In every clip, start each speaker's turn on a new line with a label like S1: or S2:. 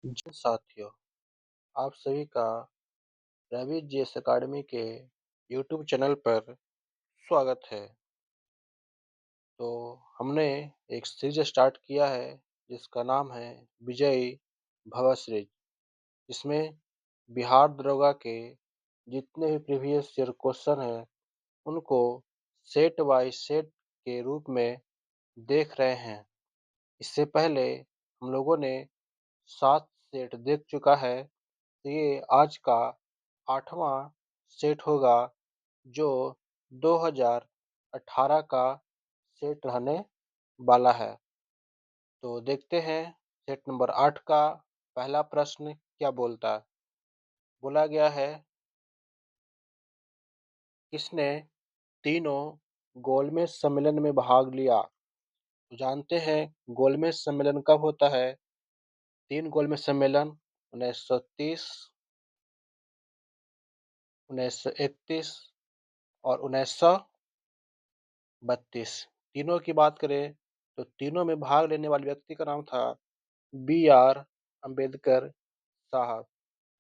S1: जी साथियों, आप सभी का रवि जीएस अकाडमी के यूट्यूब चैनल पर स्वागत है। तो हमने एक सीरीज स्टार्ट किया है जिसका नाम है विजयी भव सीरीज। इसमें बिहार दरोगा के जितने भी प्रीवियस ईयर क्वेश्चन हैं उनको सेट बाय सेट के रूप में देख रहे हैं। इससे पहले हम लोगों ने 7 सेट देख चुका है। तो ये आज का 8वां सेट होगा जो 2018 का सेट रहने वाला है। तो देखते हैं सेट नंबर 8 का पहला प्रश्न क्या बोलता है। बोला गया है, किसने तीनों गोलमेज सम्मेलन में भाग लिया। तो जानते हैं गोलमेज सम्मेलन कब होता है। 3 गोलमेज सम्मेलन 1930, 1931 और 1932। तीनों की बात करें तो तीनों में भाग लेने वाले व्यक्ति का नाम था बी आर अम्बेडकर साहब।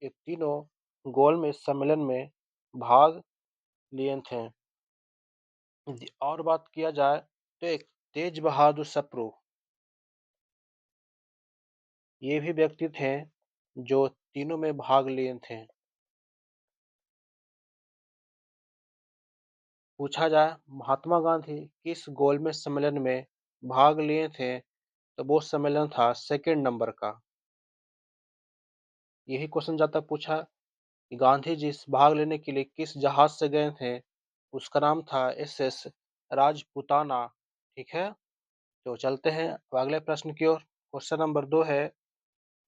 S1: ये तीनों गोलमेज सम्मेलन में भाग लिए थे। और बात किया जाए तो एक तेज बहादुर सप्रू, ये भी व्यक्ति थे जो तीनों में भाग लिए थे। पूछा जाए महात्मा गांधी किस गोलमेज सम्मेलन में भाग लिए थे, तो वो सम्मेलन था सेकंड नंबर का। यही क्वेश्चन जाता पूछा कि गांधी जी भाग लेने के लिए किस जहाज से गए थे। उसका नाम था एसएस राजपूताना। ठीक है, तो चलते हैं अब अगले प्रश्न की ओर। क्वेश्चन नंबर 2 है,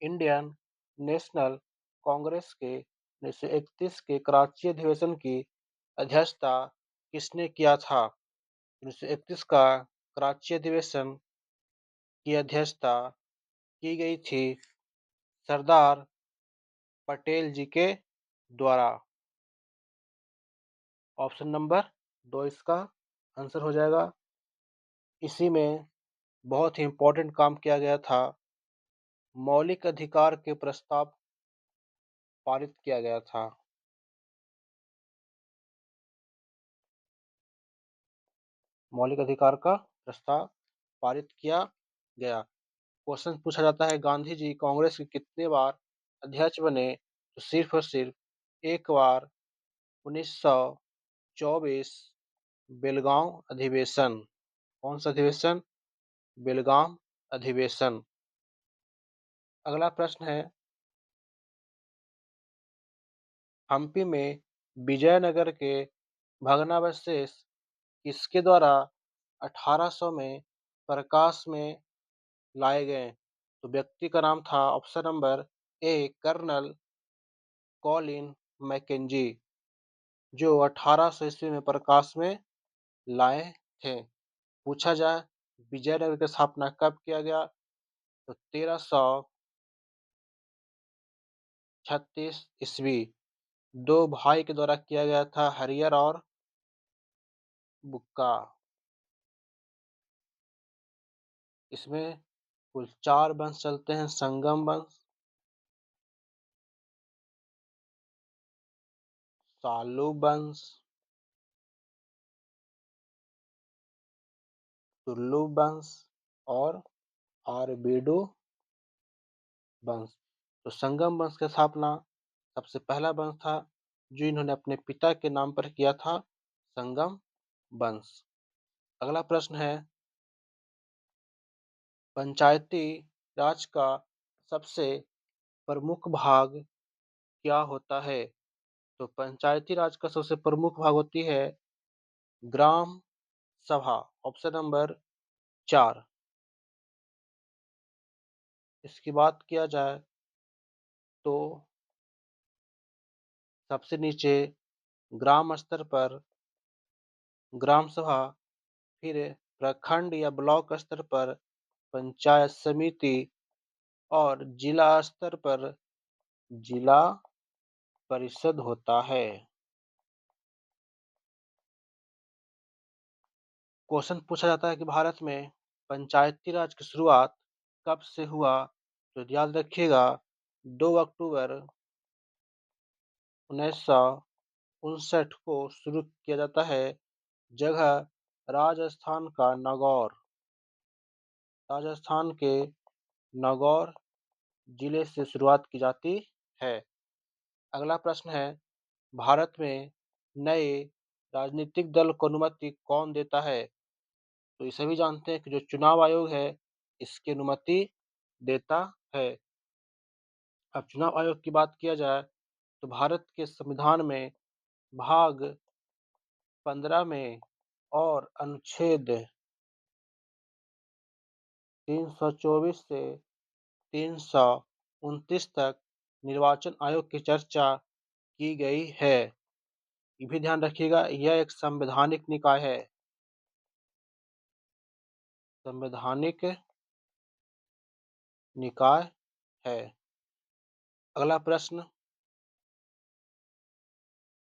S1: इंडियन नेशनल कांग्रेस के 1931 के कराची अधिवेशन की अध्यक्षता किसने किया था। 1931 का कराची अधिवेशन की अध्यक्षता की गई थी सरदार पटेल जी के द्वारा। ऑप्शन नंबर 2 इसका आंसर हो जाएगा। इसी में बहुत ही इम्पोर्टेंट काम किया गया था, मौलिक अधिकार के प्रस्ताव पारित किया गया था। मौलिक अधिकार का प्रस्ताव पारित किया गया। क्वेश्चन पूछा जाता है, गांधी जी कांग्रेस के कितने बार अध्यक्ष बने, तो सिर्फ और सिर्फ एक बार, 1924 बेलगांव अधिवेशन। कौन सा अधिवेशन? बेलगाम अधिवेशन। अगला प्रश्न है, हम्पी में विजयनगर के भग्नावशेष किसके द्वारा 1800 में प्रकाश में लाए गए। तो व्यक्ति का नाम था option number A colonel Colin Mackenzie, जो 1800 ईस्वी में प्रकाश में लाए थे। पूछा जाए विजयनगर की स्थापना कब किया गया, तो 1336 ईस्वी दो भाई के द्वारा किया गया था, हरियर और बुक्का। इसमें कुल 4 वंश चलते हैं, संगम वंश, सालू वंश, टुल्लू वंश और आरबीडू वंश। तो संगम वंश की स्थापना सबसे पहला वंश था जो इन्होंने अपने पिता के नाम पर किया था, संगम वंश। अगला प्रश्न है, पंचायती राज का सबसे प्रमुख भाग क्या होता है। तो पंचायती राज का सबसे प्रमुख भाग होती है ग्राम सभा। Option number 4। इसकी बात किया जाए तो सबसे नीचे ग्राम स्तर पर ग्राम सभा, फिर प्रखंड या ब्लॉक स्तर पर पंचायत समिति और जिला स्तर पर जिला परिषद होता है। क्वेश्चन पूछा जाता है कि भारत में पंचायती राज की शुरुआत कब से हुआ, तो याद रखिएगा 2 अक्टूबर 1959 को शुरू किया जाता है। जगह राजस्थान का नागौर। राजस्थान के नागौर जिले से शुरुआत की जाती है। अगला प्रश्न है, भारत में नए राजनीतिक दल को अनुमति कौन देता है? तो ये सभी जानते हैं कि जो चुनाव आयोग है, इसकी अनुमति देता है। अब चुनाव आयोग की बात किया जाए तो भारत के संविधान में भाग 15 में और अनुच्छेद 324 से 329 तक निर्वाचन आयोग की चर्चा की गई है। ये भी ध्यान रखिएगा, यह एक संवैधानिक निकाय है। संवैधानिक निकाय है। अगला प्रश्न,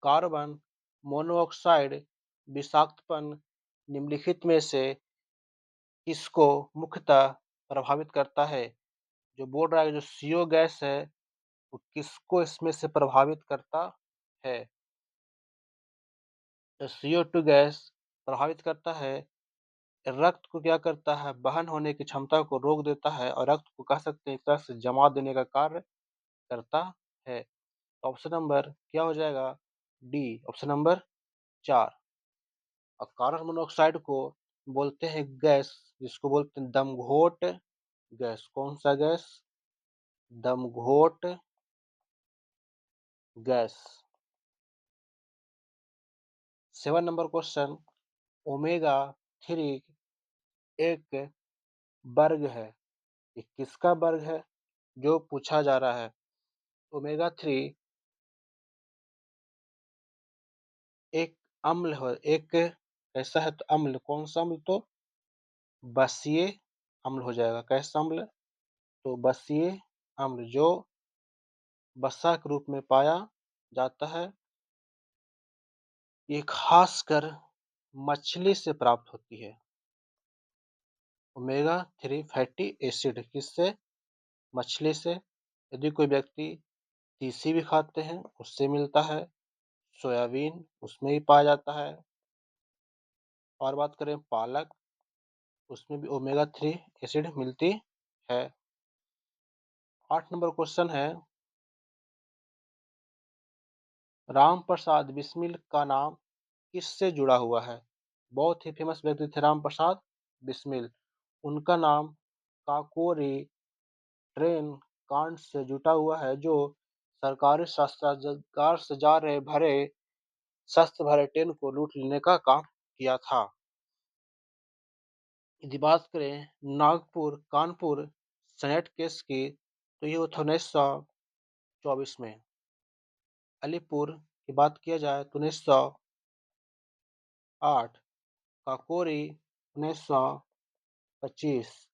S1: कार्बन मोनोऑक्साइड विषाक्तपन निम्नलिखित में से किसको मुख्यतः प्रभावित करता है? जो बोल रहा है जो CO गैस है, वो किसको इसमें से प्रभावित करता है? जो CO2 गैस प्रभावित करता है, रक्त को क्या करता है, बहन होने की क्षमता को रोक देता है और रक्त को कह सकते हैं एक तरह से जमा देने का कार्य करता है। ऑप्शन नंबर क्या हो जाएगा? D, option number 4। और कार्बन मोनोऑक्साइड को बोलते हैं गैस, जिसको बोलते हैं दमघोट गैस। कौन सा गैस? दमघोट गैस। 7 नंबर क्वेश्चन, ओमेगा 3 एक वर्ग है। ये किसका वर्ग है जो पूछा जा रहा है? ओमेगा 3 एक अम्ल है, एक ऐसा है तो अम्ल, कौन सा अम्ल? तो बसीय अम्ल हो जाएगा। कैसा अम्ल? तो बसीय अम्ल, जो वसा के रूप में पाया जाता है। ये खासकर मछली से प्राप्त होती है। ओमेगा 3 फैटी एसिड किससे? मछली से। यदि कोई व्यक्ति तीसी भी खाते हैं, उससे मिलता है। सोयाबीन, उसमें भी पाया जाता है। और बात करें पालक, उसमें भी ओमेगा 3 एसिड मिलती है। 8 नंबर क्वेश्चन है, राम प्रसाद बिस्मिल का नाम किससे जुड़ा हुआ है? बहुत ही फेमस व्यक्ति थे राम प्रसाद बिस्मिल। उनका नाम काकोरी ट्रेन कांड से जुटा हुआ है, जो सरकारी शस्त्रागार से जा रहे भरे शस्त्र भरे ट्रेन को लूट लेने का काम किया था। यदि बात करें नागपुर कानपुर सेनेट केस की, तो ये हुआ था 1924 में। अलीपुर की बात किया जाए तो 1908, काकोरी 1925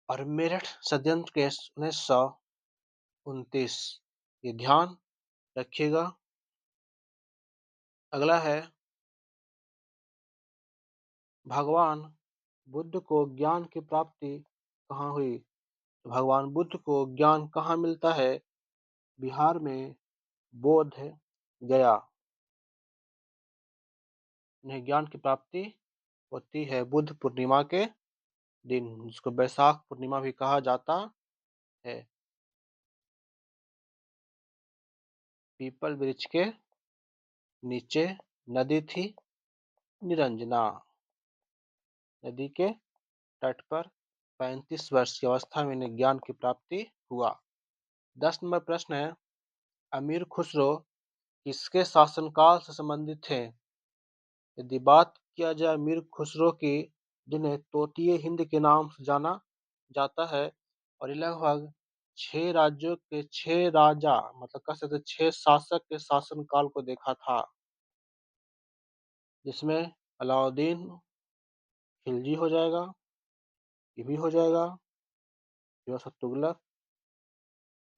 S1: और मेरठ षड्यंत्र केस 1929। ये ध्यान रखिएगा। अगला है, भगवान बुद्ध को ज्ञान की प्राप्ति कहाँ हुई? तो भगवान बुद्ध को ज्ञान कहाँ मिलता है? बिहार में बोध गया। उन्हें ज्ञान की प्राप्ति होती है बुद्ध पूर्णिमा के दिन, जिसको बैसाख पूर्णिमा भी कहा जाता है। पीपल वृक्ष के नीचे नदी थी निरंजना। नदी के तट पर 35 वर्ष की अवस्था में इन्हें ज्ञान की प्राप्ति हुआ। 10 नंबर प्रश्न है, अमीर खुसरो किसके शासनकाल से संबंधित थे? यदि बात किया जाए अमीर खुसरो की, जिन्हें तोतिए हिंद के नाम से जाना जाता है, और ये लगभग 6 राज्यों के 6 राजा, मतलब कह सकते 6 शासक के शासनकाल को देखा था, जिसमें अलाउद्दीन खिलजी हो जाएगा, ये भी हो जाएगा, फिरोज तुगलक,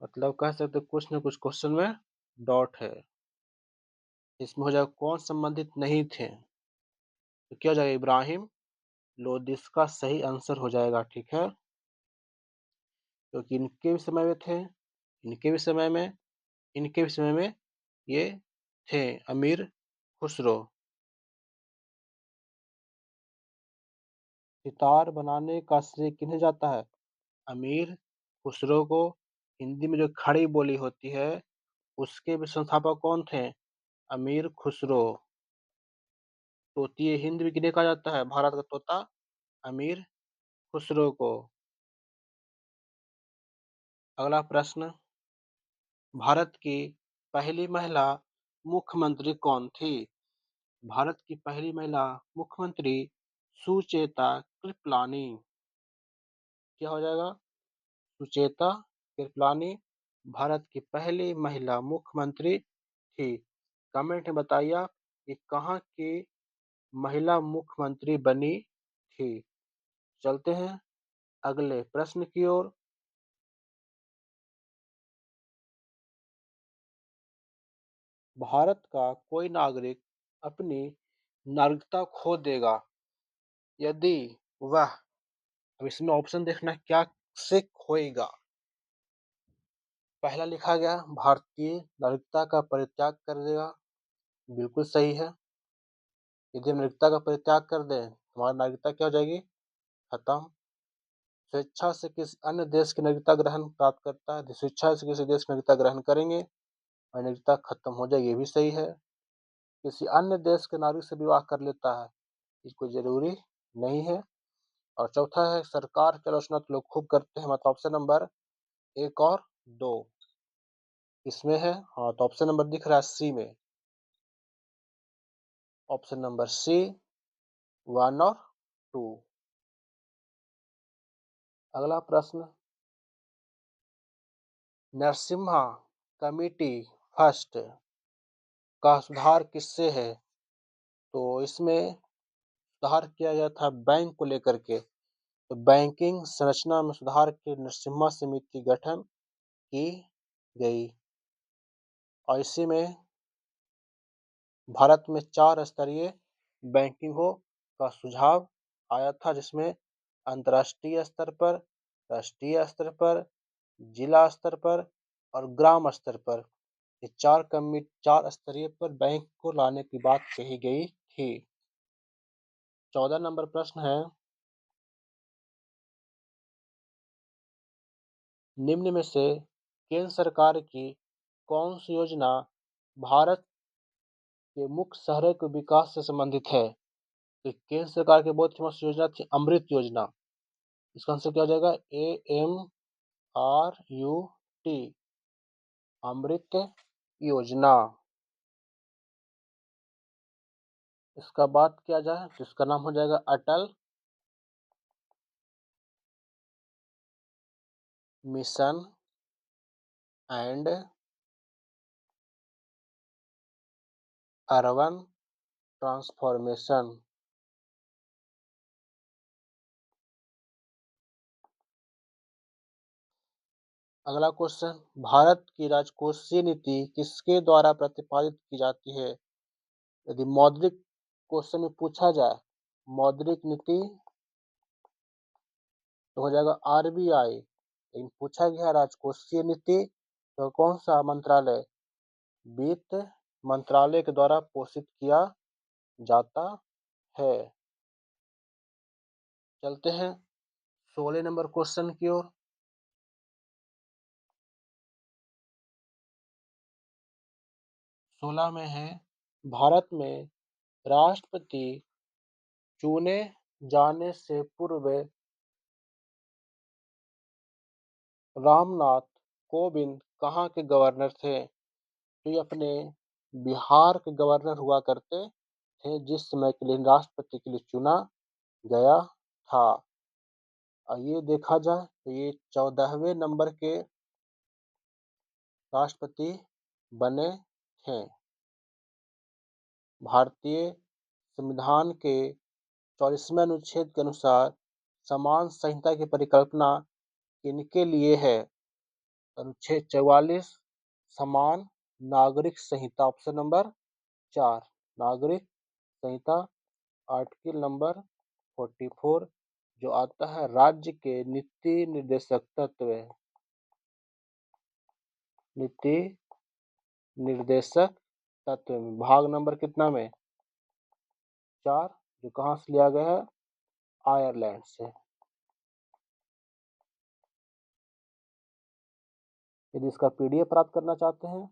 S1: मतलब कह सकते कुछ न कुछ क्वेश्चन में डॉट है। इसमें हो जाएगा कौन संबंधित नहीं थे, तो क्या हो जाएगा? इब्राहिम लोदी इसका सही आंसर हो जाएगा। ठीक है। क्योंकि इनके भी समय में थे, इनके भी समय में, इनके भी समय में ये थे अमीर खुसरो। सितार बनाने का श्रेय किन्हें जाता है? अमीर खुसरो को। हिंदी में जो खड़ी बोली होती है उसके भी संस्थापक कौन थे? अमीर खुसरो। तोतिए हिंद भी किन्हें कहा जाता है? भारत का तोता अमीर खुसरो को। अगला प्रश्न, भारत की पहली महिला मुख्यमंत्री कौन थी? भारत की पहली महिला मुख्यमंत्री सुचेता कृपलानी। क्या हो जाएगा? सुचेता कृपलानी भारत की पहली महिला मुख्यमंत्री थी। कमेंट में बताइए आप कि कहाँ की महिला मुख्यमंत्री बनी थी। चलते हैं अगले प्रश्न की ओर। भारत का कोई नागरिक अपनी नागरिकता खो देगा यदि वह, अब इसमें ऑप्शन देखना क्या से खोएगा। पहला लिखा गया भारतीय नागरिकता का परित्याग कर देगा, बिल्कुल सही है। यदि हम नागरिकता का परित्याग कर दें हमारी नागरिकता क्या हो जाएगी? खत्म। स्वेच्छा से किसी अन्य देश की नागरिकता ग्रहण प्राप्त करता है, स्वेच्छा से किसी देश की नागरिकता ग्रहण करेंगे और नागरिकता खत्म हो जाएगी, ये भी सही है। किसी अन्य देश के नागरिक से विवाह कर लेता है, इसको जरूरी नहीं है। और चौथा है सरकार की आलोचना तो लोग खूब करते हैं, मतलब ऑप्शन नंबर 1 और 2 इसमें है। हाँ, तो ऑप्शन नंबर दिख रहा है सी में, ऑप्शन नंबर सी 1 और 2। अगला प्रश्न, नरसिम्हा कमिटी फर्स्ट का सुधार किससे है? तो इसमें सुधार किया गया था बैंक को लेकर के। तो बैंकिंग संरचना में सुधार के नरसिम्हा समिति गठन की गई और इसी में भारत में 4 स्तरीय बैंकिंग हो का सुझाव आया था, जिसमें अंतर्राष्ट्रीय स्तर पर, राष्ट्रीय स्तर पर, जिला स्तर पर और ग्राम स्तर पर, ये 4 स्तरीय पर बैंक को लाने की बात कही गई थी। 14 नंबर प्रश्न है, निम्न में से केंद्र सरकार की कौन सी योजना भारत के मुख्य शहरों के विकास से संबंधित है? तो केंद्र सरकार की बहुत फेमस योजना थी अमृत योजना। इसका आंसर क्या हो जाएगा? AMRUT, अमृत योजना। इसका बात किया जाए तो इसका नाम हो जाएगा अटल मिशन एंड अर्बन ट्रांसफॉर्मेशन। अगला क्वेश्चन, भारत की राजकोषीय नीति किसके द्वारा प्रतिपादित की जाती है? यदि मौद्रिक क्वेश्चन में पूछा जाए मौद्रिक नीति तो हो जाएगा RBI। लेकिन पूछा गया राजकोषीय नीति तो कौन सा मंत्रालय? वित्त मंत्रालय के द्वारा पोषित किया जाता है। चलते हैं 16 नंबर क्वेश्चन की ओर। 16 में है, भारत में राष्ट्रपति चुने जाने से पूर्व रामनाथ कोविंद कहाँ के गवर्नर थे? तो ये अपने बिहार के गवर्नर हुआ करते थे जिस समय के लिए राष्ट्रपति के लिए चुना गया था। और ये देखा जाए तो ये 14वें नंबर के राष्ट्रपति बने थे। भारतीय संविधान के 44वें अनुच्छेद के अनुसार समान संहिता की परिकल्पना किनके लिए है? अनुच्छेद 44 समान नागरिक संहिता, ऑप्शन नंबर 4 नागरिक संहिता, आर्टिकल नंबर 44 जो आता है राज्य के नीति निर्देशक तत्व नीति निर्देशक तत्व में भाग नंबर कितना में 4, जो कहाँ से लिया गया है आयरलैंड से। यदि इसका पीडीएफ प्राप्त करना चाहते हैं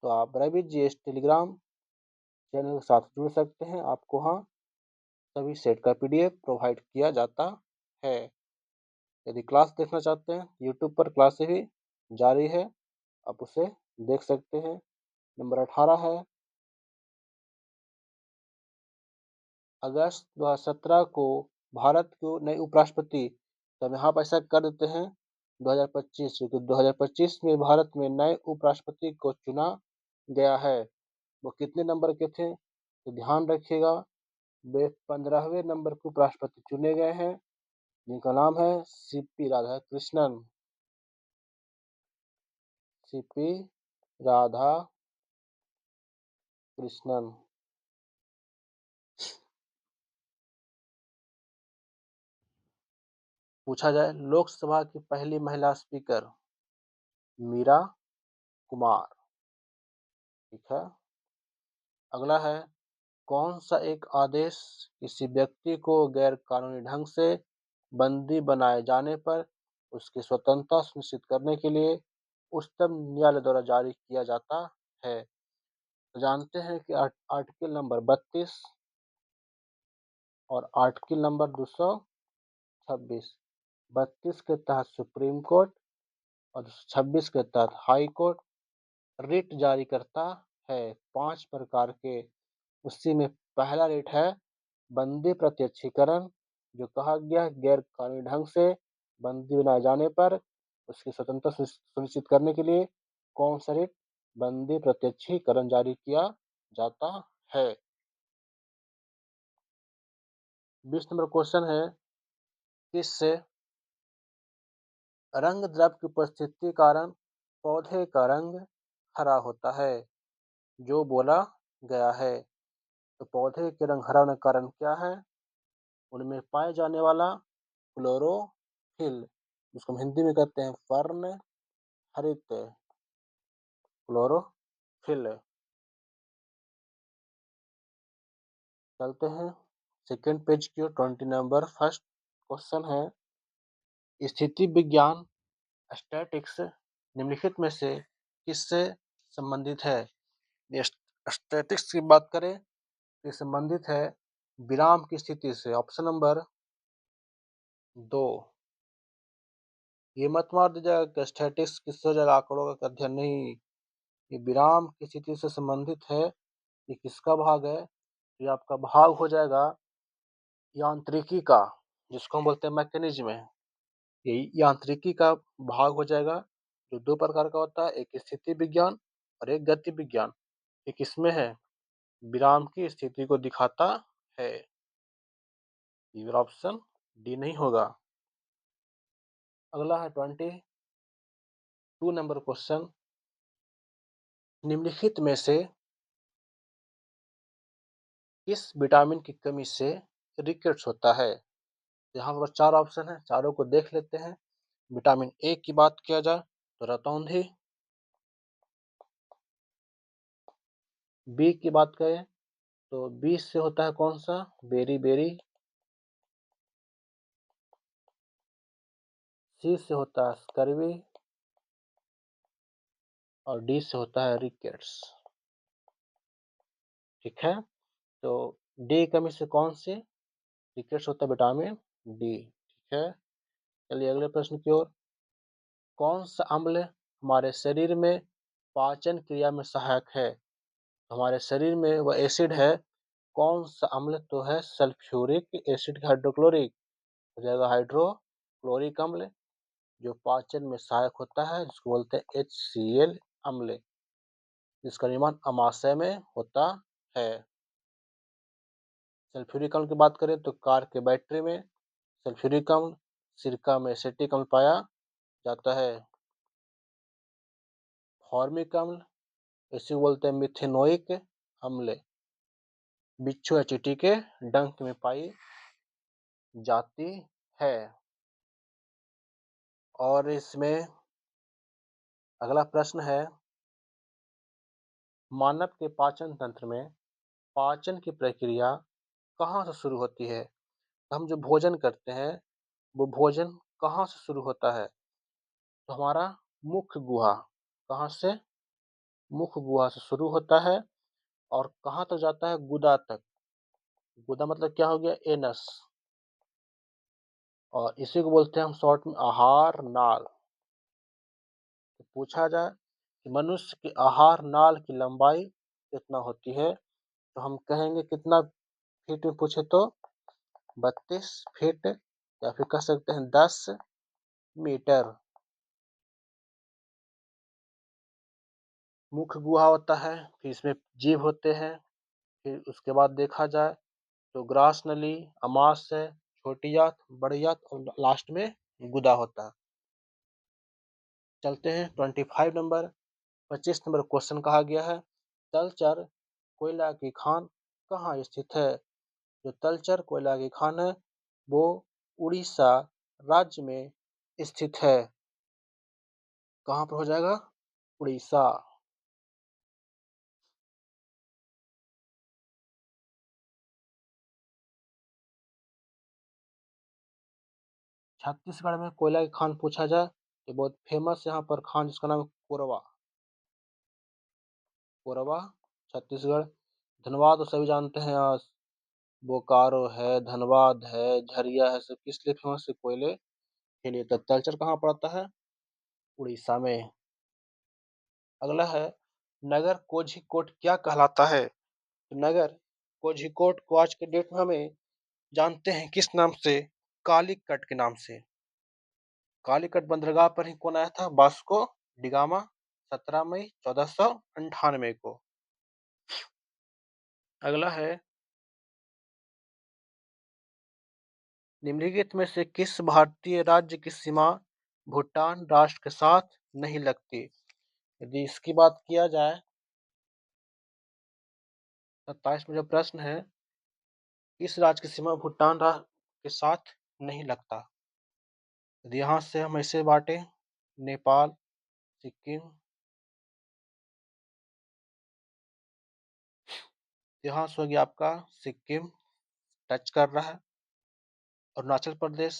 S1: तो आप रवि जीएस टेलीग्राम चैनल के साथ जुड़ सकते हैं। आपको वहाँ सभी सेट का पीडीएफ प्रोवाइड किया जाता है। यदि क्लास देखना चाहते हैं यूट्यूब पर क्लासें भी जारी है, आप उसे देख सकते हैं। नंबर 18 है अगस्त 2017 को भारत को नए उपराष्ट्रपति। तो हम यहाँ पर ऐसा कर देते हैं 2025, क्योंकि 2025 में भारत में नए उपराष्ट्रपति को चुना गया है। वो कितने नंबर के थे तो ध्यान रखिएगा, वे 15वें नंबर के उपराष्ट्रपति चुने गए हैं, जिनका नाम है सीपी राधाकृष्णन। सीपी राधा कृष्णन। पूछा जाए लोकसभा की पहली महिला स्पीकर मीरा कुमार। ठीक है। अगला है कौन सा एक आदेश किसी व्यक्ति को गैर कानूनी ढंग से बंदी बनाए जाने पर उसकी स्वतंत्रता सुनिश्चित करने के लिए उच्चतम न्यायालय द्वारा जारी किया जाता है। तो जानते हैं कि आर्टिकल नंबर 32 और आर्टिकल नंबर 226। 32 के तहत सुप्रीम कोर्ट और 226 के तहत हाई कोर्ट रिट जारी करता है 5 प्रकार के। उसी में पहला रिट है बंदी प्रत्यक्षीकरण, जो कहा गया गैर कानूनी ढंग से बंदी बनाए जाने पर उसकी स्वतंत्रता सुनिश्चित करने के लिए कौन सा रिट बंदी प्रत्यक्षीकरण जारी किया जाता है। 20 नंबर क्वेश्चन है किससे रंग द्रव्य की उपस्थिति के कारण पौधे का रंग हरा होता है। जो बोला गया है तो पौधे के रंग हरा होने का कारण क्या है, उनमें पाए जाने वाला क्लोरोफिल, जिसको हम हिंदी में कहते हैं वर्ण हरित क्लोरोफिल। चलते हैं सेकेंड पेज की ओर। 20 नंबर फर्स्ट क्वेश्चन है स्थिति विज्ञान स्टैटिक्स निम्नलिखित में से किससे संबंधित है। स्टैटिक्स की बात करें तो संबंधित है विराम की स्थिति से। Option number 2। ये मत मार दीजिएगा कि स्टैटिक्स किससे जगह आंकड़ों का अध्ययन नहीं, ये विराम की स्थिति से संबंधित है। ये किसका भाग है, ये आपका भाग हो जाएगा यांत्रिकी का, जिसको हम बोलते हैं मैकेनिज्म है। ये यांत्रिकी का भाग हो जाएगा, जो 2 प्रकार का होता है, एक स्थिति विज्ञान और एक गति विज्ञान। ये किसमें है, विराम की स्थिति को दिखाता है। ये ऑप्शन डी नहीं होगा। अगला है 22 नंबर क्वेश्चन निम्नलिखित में से किस विटामिन की कमी से रिकेट्स होता है। यहाँ पर 4 ऑप्शन है, चारों को देख लेते हैं। विटामिन ए की बात किया जाए तो रतौंधी, बी की बात करें तो बी से होता है कौन सा बेरी बेरी, सी से होता है स्कर्वी और डी से होता है रिकेट्स। ठीक है, तो डी कमी से कौन से रिकेट्स होता है विटामिन डी। ठीक है, चलिए अगले प्रश्न की ओर। कौन सा अम्ल हमारे शरीर में पाचन क्रिया में सहायक है। हमारे शरीर में वह एसिड है, कौन सा अम्ल तो है सल्फ्यूरिक एसिड का हाइड्रोक्लोरिक हो जाएगा हाइड्रोक्लोरिक अम्ल, जो पाचन में सहायक होता है, जिसको बोलते हैं HCl अम्ल, जिसका निर्माण अमाशय में होता है। सल्फ्यूरिक अम्ल की बात करें तो कार के बैटरी में सल्फ्यूरिक अम्ल, सिरका में एसिटिक अम्ल पाया जाता है। फॉर्मिक अम्ल इसे बोलते हैं मिथेनोइक अम्ल, बिच्छू या चींटी के डंक में पाई जाती है। और इसमें अगला प्रश्न है मानव के पाचन तंत्र में पाचन की प्रक्रिया कहाँ से शुरू होती है? हम जो भोजन करते हैं, वो भोजन कहाँ से शुरू होता है? तो हमारा मुख गुहा, कहाँ से? मुख गुहा से शुरू होता है और कहाँ तक जाता है? गुदा तक। गुदा मतलब क्या हो गया? एनस। और इसी को बोलते हैं हम शॉर्ट में आहार नाल। तो पूछा जाए कि मनुष्य की आहार नाल की लंबाई कितना होती है, तो हम कहेंगे कितना फीट में पूछे तो 32 फीट, या फिर कह सकते हैं 10 मीटर। मुख्य गुहा होता है, फिर इसमें जीभ होते हैं, फिर उसके बाद देखा जाए तो ग्रास नली, अमाशय, छोटी आंत, बड़ी आंत और लास्ट में गुदा होता है। चलते हैं 25 नंबर। 25 नंबर क्वेश्चन कहा गया है, तलचर कोयला की खान कहाँ स्थित है? जो तलचर कोयला की खान है वो उड़ीसा राज्य में स्थित है। कहाँ पर हो जाएगा? उड़ीसा। छत्तीसगढ़ में कोयला की खान पूछा जाए तो बहुत फेमस यहाँ पर खान जिसका नाम है कोरबा। कोरबा छत्तीसगढ़। धनबाद तो सभी जानते हैं, यहाँ बोकारो है, धनबाद है, झरिया है, सब किस लिए फेमस है? कोयले के लिए। तो तलचर कहाँ पड़ता है? उड़ीसा में। अगला है, नगर कोझिकोड क्या कहलाता है? तो नगर कोझिकोड को आज के डेट में हमें जानते हैं किस नाम से? कालीकट के नाम से। कालीकट बंदरगाह पर ही कौन आया था? वास्को डिगामा, 17 मई 1498 को। अगला है, निम्नलिखित में से किस भारतीय राज्य की सीमा भूटान राष्ट्र के साथ नहीं लगती? यदि इसकी बात किया जाए, 27 में जो प्रश्न है, किस राज्य की सीमा भूटान राष्ट्र के साथ नहीं लगता? यदि यहाँ से हम ऐसे बांटे, नेपाल, सिक्किम, यहाँ से हो गया आपका सिक्किम टच कर रहा है, अरुणाचल प्रदेश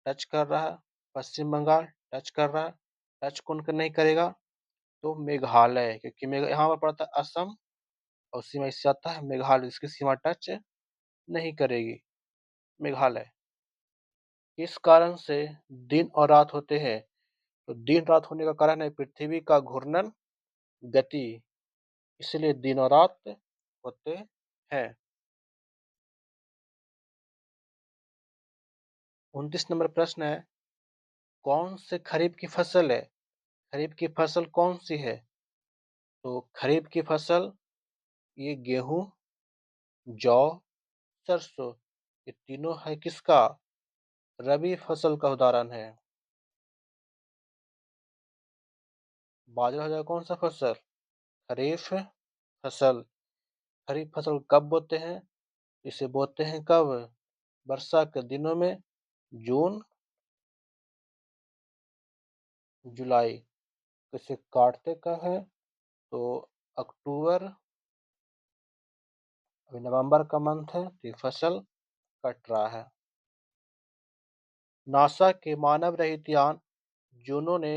S1: टच कर रहा है, पश्चिम बंगाल टच कर रहा है, टच कौन कर नहीं करेगा? तो मेघालय, क्योंकि यहाँ पर पड़ता है असम और सीमा इससे आता है मेघालय, इसकी सीमा टच नहीं करेगी। मेघालय। किस कारण से दिन और रात होते हैं? तो दिन रात होने का कारण है पृथ्वी का घूर्णन गति, इसलिए दिन और रात होते हैं। 29 नंबर प्रश्न है, कौन से खरीफ की फसल है? खरीफ की फसल कौन सी है? तो खरीफ की फसल ये गेहूं, जौ, सरसों, ये तीनों है किसका? रबी फसल का उदाहरण है। बाजरा हो जाएगा कौन सा फसल? खरीफ फसल। खरीफ फसल कब बोते हैं? इसे बोते हैं कब? वर्षा के दिनों में, जून जुलाई। इसे काटते कब है? तो अक्टूबर, अभी नवंबर का मंथ है तो ये फसल कट रहा है। नासा के मानव रहित यान जूनो ने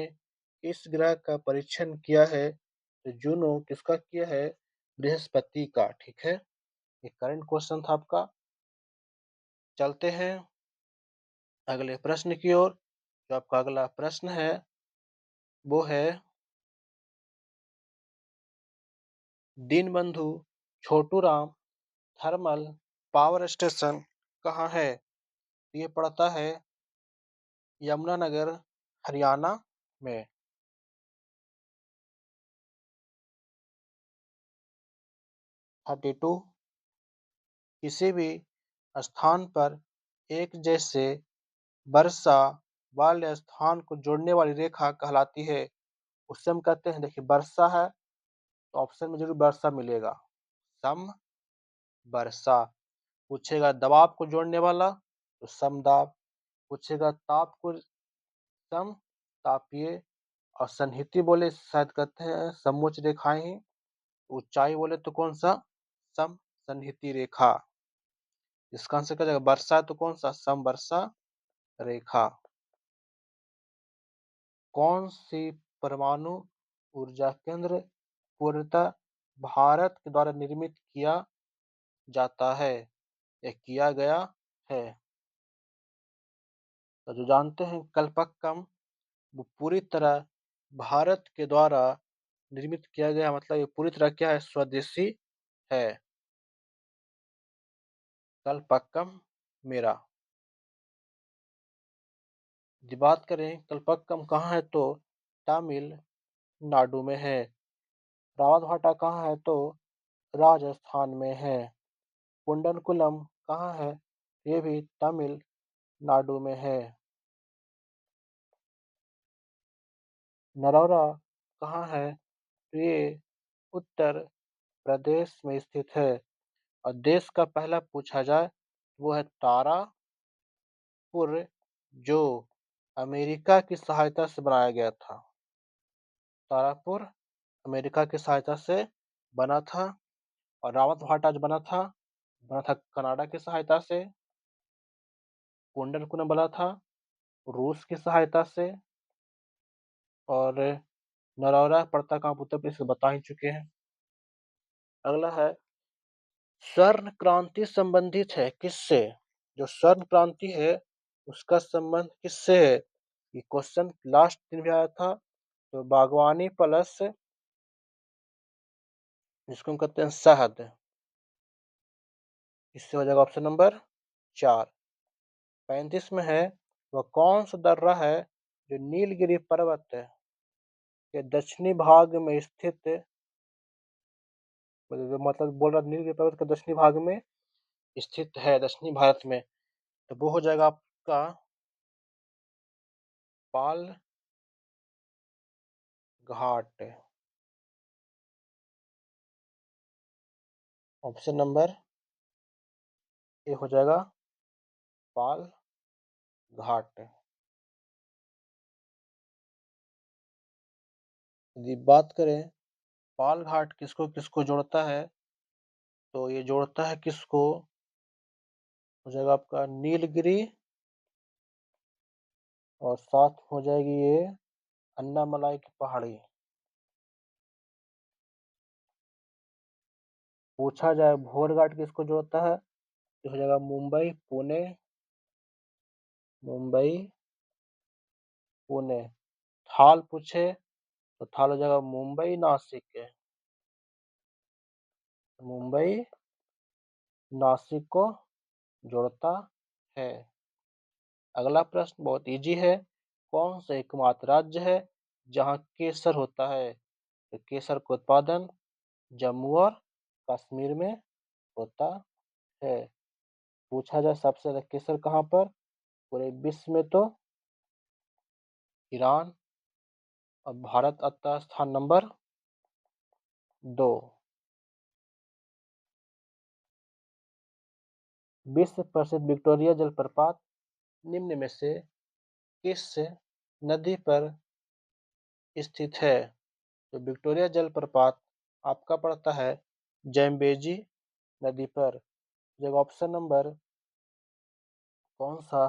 S1: इस ग्रह का परीक्षण किया है, तो जूनो किसका किया है? बृहस्पति का। ठीक है, ये करंट क्वेश्चन था आपका। चलते हैं अगले प्रश्न की ओर। जो आपका अगला प्रश्न है वो है, Deenbandhu Chhoturam thermal power station कहाँ है? ये पड़ता है यमुनानगर, हरियाणा में। 32, किसी भी स्थान पर एक जैसे वर्षा वाले स्थान को जोड़ने वाली रेखा कहलाती है। उससे हम कहते हैं, देखिए वर्षा है तो ऑप्शन में जरूर वर्षा मिलेगा, सम वर्षा। पूछेगा दबाव को जोड़ने वाला तो समदाब। पूछेगा ताप को, सम तापीय। और सन्निहित बोले शायद कहते हैं समोच्च रेखाएं ही ऊंचाई बोले तो कौन सा? समसन्निहित रेखा। इसका आंसर क्या जाएगा? वर्षा तो कौन सा? समवर्षा रेखा। कौन सी परमाणु ऊर्जा केंद्र पूर्णतः भारत के द्वारा निर्मित किया जाता है या किया गया है? तो जो जानते हैं कल्पक्कम, वो पूरी तरह भारत के द्वारा निर्मित किया गया, मतलब ये पूरी तरह क्या है? स्वदेशी है कल्पक्कम मेरा। यदि बात करें कल्पक्कम कहाँ है, तो तमिलनाडु में है। रावतभाटा कहाँ है, तो राजस्थान में है। कुंडनकुलम कहाँ है? ये भी तमिलनाडु में है। नरौरा कहाँ है? तो ये उत्तर प्रदेश में स्थित है। और देश का पहला पूछा जाए, वो है तारापुर, जो अमेरिका की सहायता से बनाया गया था। तारापुर अमेरिका की सहायता से बना था। और रावतभाटा जो बना था कनाडा की सहायता से। कुंडनकुलम बना था रूस की सहायता से। और नरौरा पड़ता कहाँ? उत्तर प्रदेश से बता ही चुके हैं। अगला है स्वर्ण क्रांति संबंधित है किससे? जो स्वर्ण क्रांति है उसका संबंध किससे है? ये क्वेश्चन लास्ट दिन भी आया था। तो बागवानी प्लस जिसको हम कहते हैं शहद, इससे हो जाएगा ऑप्शन नंबर 4। 35 में है वह कौन सा दर्रा है जो नीलगिरी पर्वत के दक्षिणी भाग में स्थित, मतलब बोल रहा नीलगिरी पर्वत के दक्षिणी भाग में स्थित है, दक्षिणी भारत में। तो वो हो जाएगा आपका पाल घाट। ऑप्शन नंबर ए हो जाएगा पाल घाट। यदि बात करें पाल घाट किसको किसको जोड़ता है, तो ये जोड़ता है किसको? हो जाएगा आपका नीलगिरी, और साथ हो जाएगी ये अन्नामलाई की पहाड़ी। पूछा जाए भोर घाट किसको जोड़ता है, तो हो जाएगा मुंबई पुणे, मुंबई पुणे। थाल पूछे तो थाल हो जाएगा मुंबई नासिक, मुंबई नासिक को जोड़ता है। अगला प्रश्न बहुत इजी है। कौन सा एकमात्र राज्य है जहाँ केसर होता है? तो केसर का उत्पादन जम्मू और कश्मीर में होता है। पूछा जाए सबसे ज्यादा केसर कहाँ पर पूरे विश्व में, तो ईरान। और भारत आता है स्थान नंबर 2। विश्व प्रसिद्ध विक्टोरिया जलप्रपात निम्न में से किस नदी पर स्थित है? तो विक्टोरिया जलप्रपात आपका पड़ता है जैम्बेजी नदी पर। जगह ऑप्शन नंबर कौन सा?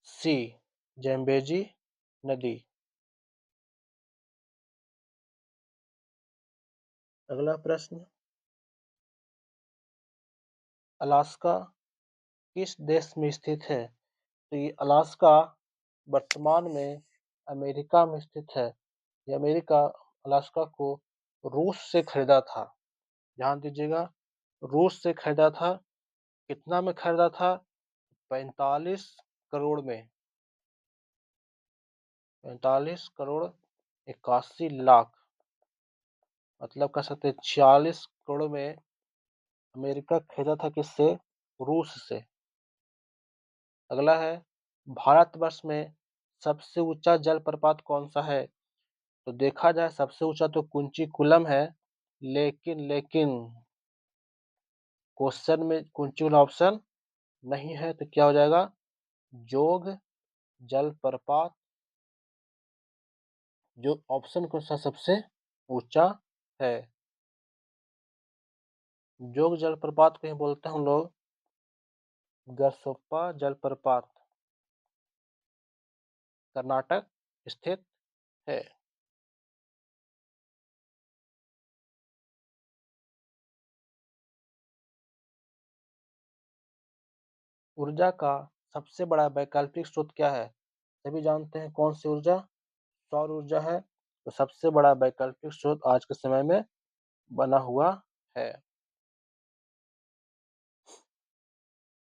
S1: सी, जैम्बेजी नदी। अगला प्रश्न, अलास्का किस देश में स्थित है? तो ये अलास्का वर्तमान में अमेरिका में स्थित है। ये अमेरिका अलास्का को रूस से खरीदा था। ध्यान दीजिएगा, रूस से खरीदा था। कितना में खरीदा था? 45 करोड़ में। 45 करोड़ 81 लाख, मतलब कह सकते 46 करोड़ में अमेरिका खरीदा था। किससे? रूस से। अगला है भारतवर्ष में सबसे ऊंचा जलप्रपात कौन सा है? तो देखा जाए सबसे ऊंचा तो कुंचीकुलम है, लेकिन क्वेश्चन में कुंचीकुलम ऑप्शन नहीं है, तो क्या हो जाएगा? जोग जलप्रपात, जो ऑप्शन कौन सा सबसे ऊंचा है। जोग जलप्रपात को ही बोलते हैं हम लोग गरसोप्पा जलप्रपात, कर्नाटक स्थित है। ऊर्जा का सबसे बड़ा वैकल्पिक स्रोत क्या है? सभी जानते हैं कौन सी ऊर्जा? सौर ऊर्जा है। तो सबसे बड़ा वैकल्पिक स्रोत आज के समय में बना हुआ है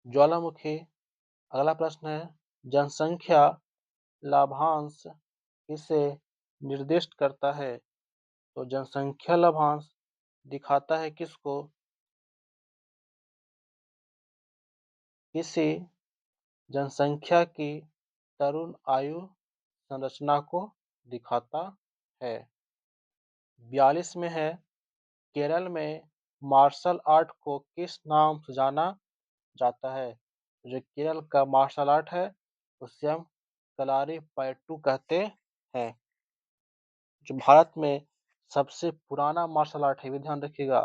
S1: ज्वालामुखी। अगला प्रश्न है, जनसंख्या लाभांश किसे निर्दिष्ट करता है? तो जनसंख्या लाभांश दिखाता है किसको? किसी जनसंख्या की तरुण आयु संरचना को दिखाता है। 42 में है, केरल में मार्शल आर्ट को किस नाम से जाना जाता है? जो केरल का मार्शल आर्ट है उसे हम कलारी पयट्टू कहते हैं। जो भारत में सबसे पुराना मार्शल आर्ट है, भी ध्यान रखिएगा,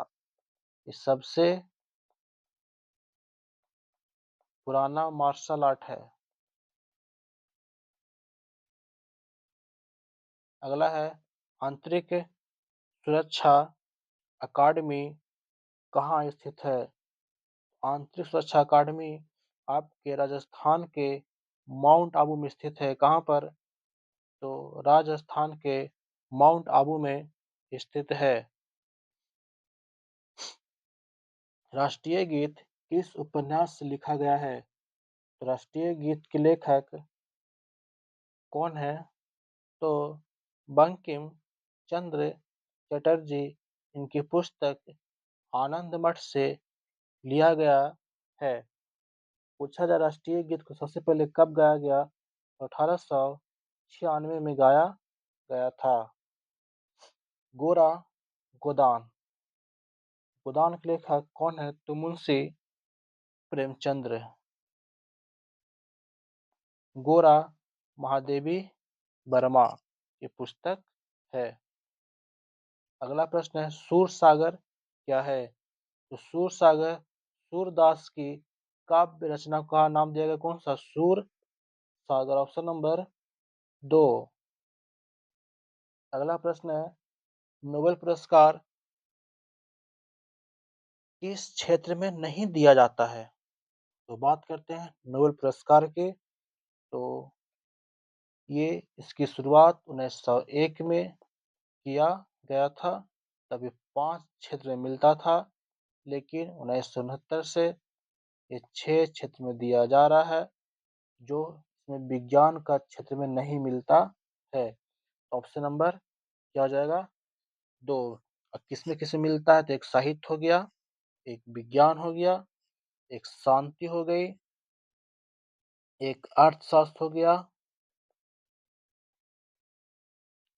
S1: ये सबसे पुराना मार्शल आर्ट है। अगला है, आंतरिक सुरक्षा अकादमी कहाँ स्थित है? आंतरिक सुरक्षा अकादमी आपके राजस्थान के माउंट आबू में स्थित है। कहाँ पर? तो राजस्थान के माउंट आबू में स्थित है। राष्ट्रीय गीत किस उपन्यास से लिखा गया है? तो राष्ट्रीय गीत के लेखक कौन है? तो बंकिम चंद्र चटर्जी। इनकी पुस्तक आनंद मठ से लिया गया है। पूछा जाए राष्ट्रीय गीत को सबसे पहले कब गाया गया? तो 1896 में गाया गया था। गोरा गोदान, गोदान के लेखक कौन है? तो मुंशी प्रेमचंद्र। गोरा महादेवी वर्मा ये पुस्तक है। अगला प्रश्न है, सूर सागर क्या है? तो सूर सागर सूरदास की काव्य रचना का नाम दिया गया। कौन सा? सूर सागर, ऑप्शन नंबर 2। अगला प्रश्न है, नोबेल पुरस्कार किस क्षेत्र में नहीं दिया जाता है? तो बात करते हैं नोबेल पुरस्कार के। तो ये इसकी शुरुआत 1901 में किया गया था। तभी 5 क्षेत्र में मिलता था, लेकिन 1969 से ये 6 क्षेत्र में दिया जा रहा है, जो इसमें विज्ञान का क्षेत्र में नहीं मिलता है। ऑप्शन नंबर क्या हो जाएगा? 2। अब किसमें किसमें मिलता है? तो एक साहित्य हो गया, एक विज्ञान हो गया, एक शांति हो गई, एक अर्थशास्त्र हो गया,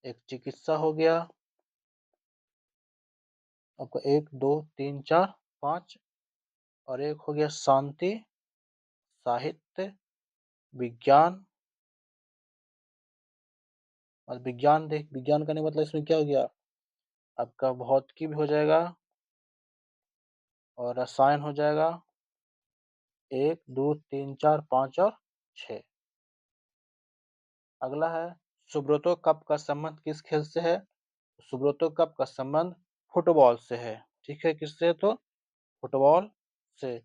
S1: एक चिकित्सा हो गया। आपका 1 2 3 4 5, और एक हो गया शांति, साहित्य, विज्ञान। और विज्ञान देख, विज्ञान का नहीं मतलब इसमें क्या हो गया? आपका भौतिकी भी हो जाएगा और रसायन हो जाएगा। 1 2 3 4 5 और 6। अगला है, सुब्रतो कप का संबंध किस खेल से है? सुब्रतो कप का संबंध फुटबॉल से है। ठीक है, किससे? तो फुटबॉल से।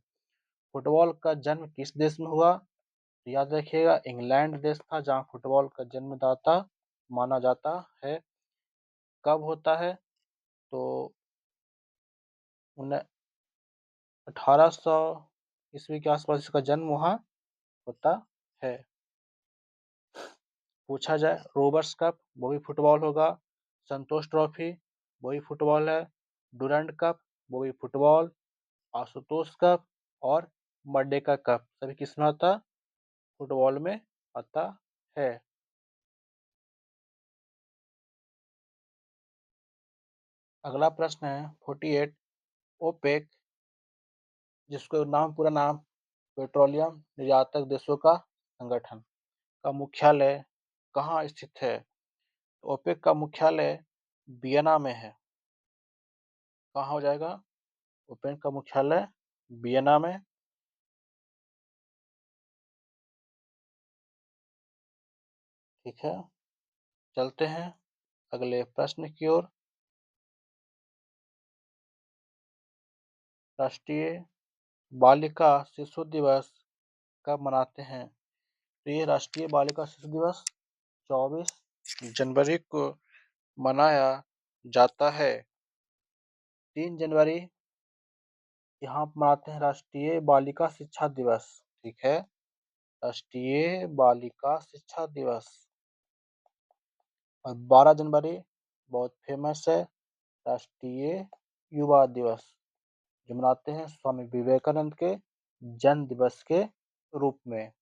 S1: फुटबॉल का जन्म किस देश में हुआ? तो याद रखिएगा, इंग्लैंड देश था जहां फुटबॉल का जन्मदाता माना जाता है। कब होता है? तो 1800 ईस्वी के आसपास इसका जन्म वहाँ होता है। पूछा जाए, रोबर्ट्स कप वो भी फुटबॉल होगा, संतोष ट्रॉफी वो भी फुटबॉल है, डुरंड कप वो भी फुटबॉल, आशुतोष कप और मर्डेका कप सभी किसमें आता? फुटबॉल में आता है। अगला प्रश्न है 48, ओपेक, जिसको पूरा नाम पेट्रोलियम निर्यातक देशों का संगठन, का मुख्यालय कहाँ स्थित है? ओपेक का मुख्यालय वियना में है। कहाँ हो जाएगा? ओपेक का मुख्यालय वियना में। ठीक है, चलते हैं अगले प्रश्न की ओर। राष्ट्रीय बालिका शिशु दिवस कब मनाते हैं? तो ये राष्ट्रीय बालिका शिशु दिवस 24 जनवरी को मनाया जाता है। 3 जनवरी यहाँ मनाते हैं राष्ट्रीय बालिका शिक्षा दिवस। ठीक है, राष्ट्रीय बालिका शिक्षा दिवस। और 12 जनवरी बहुत फेमस है, राष्ट्रीय युवा दिवस, जो मनाते हैं स्वामी विवेकानंद के जन्म दिवस के रूप में।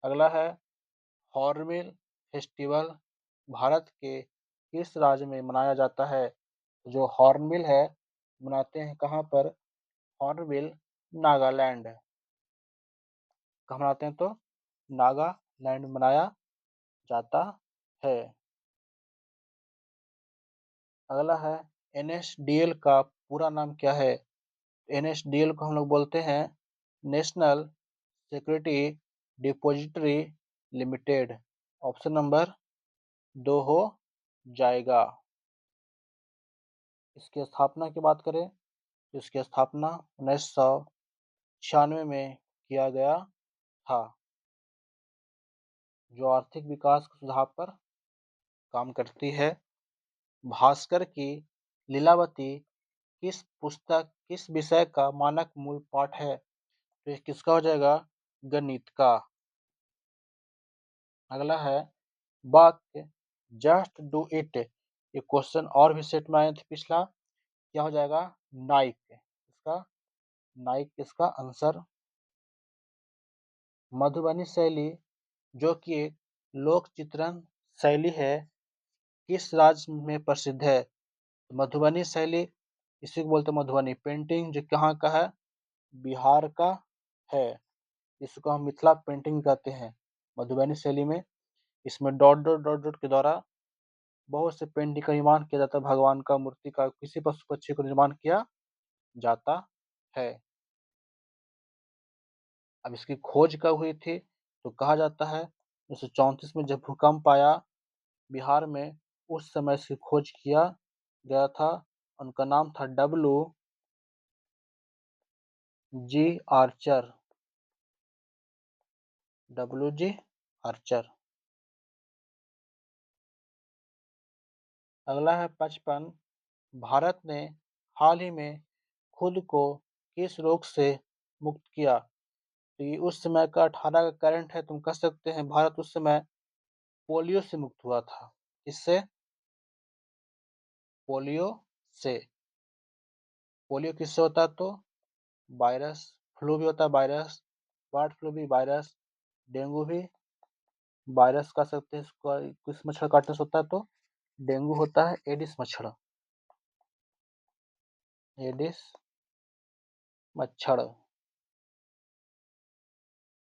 S1: अगला है हॉर्नबिल फेस्टिवल भारत के किस राज्य में मनाया जाता है? जो हॉर्नबिल है मनाते हैं कहाँ पर? हॉर्नबिल नागालैंड। कहाँ मनाते हैं? तो नागालैंड में मनाया जाता है। अगला है एनएसडीएल का पूरा नाम क्या है? एनएसडीएल को हम लोग बोलते हैं national security depository limited. Option number 2 हो जाएगा। इसकी स्थापना की बात करें तो इसकी स्थापना 1996 में किया गया था, जो आर्थिक विकास के सुधार पर काम करती है। भास्कर की लीलावती किस विषय का मानक मूल पाठ है? तो ये किसका हो जाएगा? गणित का। अगला है वाक्य जस्ट डू इट, ये क्वेश्चन और भी सेट में आए थे पिछला, क्या हो जाएगा? नाइक। इसका नाइक इसका आंसर। मधुबनी शैली जो कि एक लोक चित्रण शैली है, किस राज्य में प्रसिद्ध है? मधुबनी शैली इसी को बोलते हैं मधुबनी पेंटिंग, जो कहाँ का है? बिहार का है। इसको हम मिथिला पेंटिंग कहते हैं मधुबनी शैली में। इसमें डॉट डॉट डॉट डॉट के द्वारा बहुत से पेंटिंग का निर्माण किया जाता है, भगवान का, मूर्ति का, किसी पशु पक्षी को निर्माण किया जाता है। अब इसकी खोज कब हुई थी? तो कहा जाता है 1934 में जब भूकंप आया बिहार में, उस समय इसकी खोज किया गया था। उनका नाम था जी आर्चर। G Archer. अगला है 55। भारत ने हाल ही में खुद को किस रोग से मुक्त किया? तो ये उस समय का 18 का करंट है, तुम कह सकते हैं भारत उस समय पोलियो से मुक्त हुआ था। इससे पोलियो से। पोलियो किससे होता है? तो वायरस। फ्लू भी होता है वायरस, बर्ड फ्लू भी वायरस, डेंगू भी वायरस कह सकते हैं इसको। किस मच्छर काटने से होता है? तो डेंगू होता है एडिस मच्छर। एडिस मच्छर।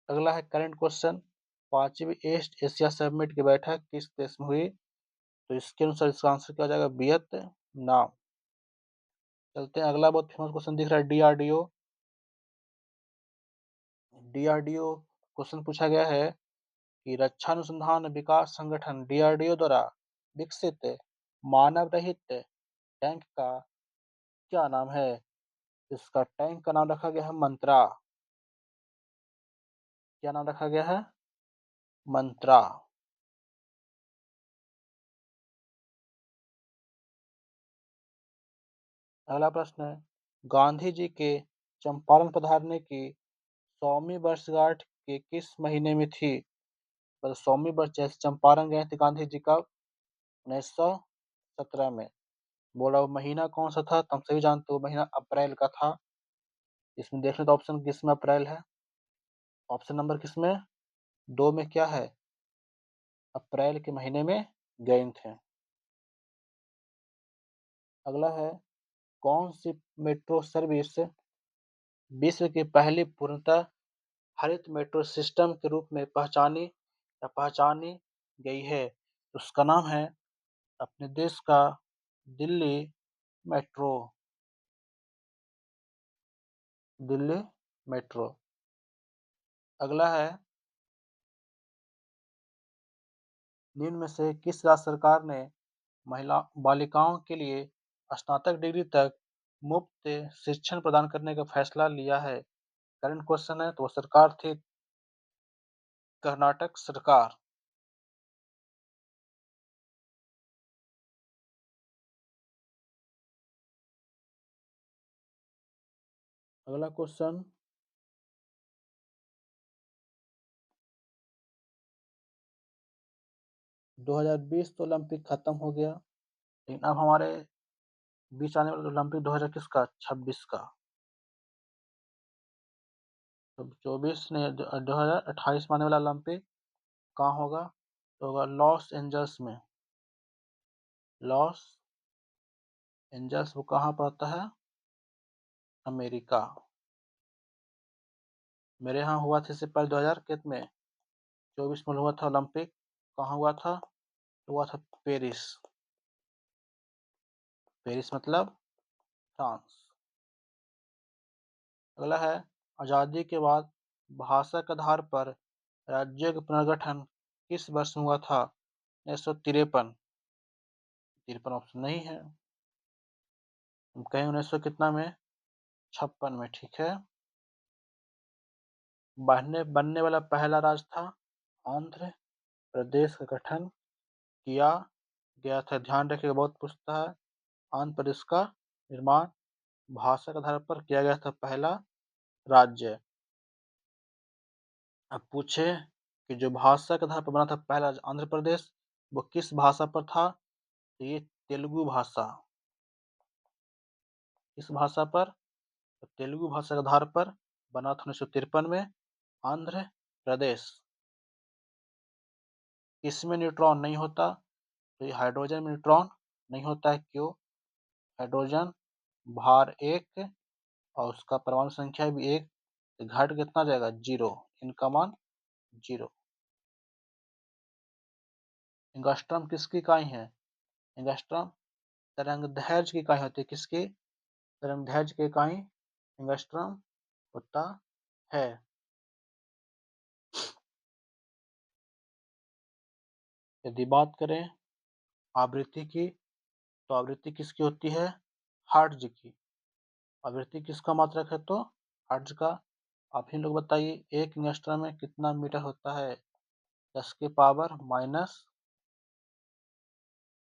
S1: अगला है करंट क्वेश्चन, पांचवी ईस्ट एशिया समिट की बैठक किस देश में हुई? तो इसके अनुसार इसका आंसर क्या हो जाएगा? वियतनाम। चलते हैं, अगला बहुत फेमस क्वेश्चन दिख रहा है डीआरडीओ। डीआरडीओ क्वेश्चन पूछा गया है कि रक्षा अनुसंधान विकास संगठन डीआरडीओ द्वारा विकसित मानव रहित टैंक का क्या नाम है? इसका टैंक का नाम रखा गया है मंत्रा। क्या नाम रखा गया है? मंत्रा। अगला प्रश्न है गांधी जी के चंपारण पधारने की 100वीं वर्षगांठ के किस महीने में थी? पर 100वीं वर्ष जैसे चंपारण गए थे गांधी जी का 1917 में। बोला वो महीना कौन सा था? तुम सभी जानते हो महीना अप्रैल का था। इसमें देख लें तो ऑप्शन किसमें अप्रैल है? ऑप्शन नंबर किसमें? 2 में क्या है? अप्रैल के महीने में गए थे। अगला है कौन सी मेट्रो सर्विस विश्व की पहली पूर्णतः हरित मेट्रो सिस्टम के रूप में पहचानी गई है? उसका नाम है अपने देश का दिल्ली मेट्रो। दिल्ली मेट्रो। अगला है, निम्न में से किस राज्य सरकार ने महिला बालिकाओं के लिए स्नातक डिग्री तक मुफ्त शिक्षण प्रदान करने का फैसला लिया है? करंट क्वेश्चन है, तो वो सरकार थी कर्नाटक सरकार। अगला क्वेश्चन, 2020 तो ओलंपिक खत्म हो गया, लेकिन अब हमारे बीच आने वाला ओलंपिक 2000 किसका, 26 का। तो 24 ने 2028 में आने वाला ओलंपिक कहाँ होगा, तो होगा लॉस एंजल्स में। लॉस एंजल्स वो कहाँ पड़ता है, अमेरिका। मेरे यहाँ हुआ था इससे पहले 2024 में हुआ था ओलंपिक। कहाँ हुआ था, हुआ था पेरिस। पेरिस मतलब फ्रांस। अगला है, आज़ादी के बाद भाषा के आधार पर राज्यों का पुनर्गठन किस वर्ष में हुआ था? 1953। 53 ऑप्शन नहीं है, हम कहें 1900 कितना में, 56 में, ठीक है। बनने वाला पहला राज्य था आंध्र प्रदेश का गठन किया गया था। ध्यान रखिएगा, बहुत पूछता है। आंध्र प्रदेश का निर्माण भाषा के आधार पर किया गया था, पहला राज्य। अब पूछे कि जो भाषा के आधार पर बना था पहला राज्य आंध्र प्रदेश, वो किस भाषा पर था? तो ये तेलुगु भाषा। किस भाषा पर, तो तेलुगु भाषा के आधार पर बना था 1953 में आंध्र प्रदेश। इसमें न्यूट्रॉन नहीं होता, तो ये हाइड्रोजन में न्यूट्रॉन नहीं होता है। क्यों? हाइड्रोजन भार 1 और उसका परमाणु संख्या भी 1, तो घट कितना जाएगा, 0, इनका मान 0। एंगस्ट्रॉम किसकी इकाई है? एंगस्ट्रॉम तरंगदैर्घ्य की इकाई होती है। किसकी? तरंगदैर्घ्य की इकाई एंगस्ट्रॉम होता है। यदि बात करें आवृत्ति की, तो आवृत्ति किसकी होती है, हर्ट्ज की। आवृत्ति किसका मात्रक है, तो हर्ट्ज का। आप ही लोग बताइए, एक एंगस्ट्रॉम में कितना मीटर होता है? 10 के पावर माइनस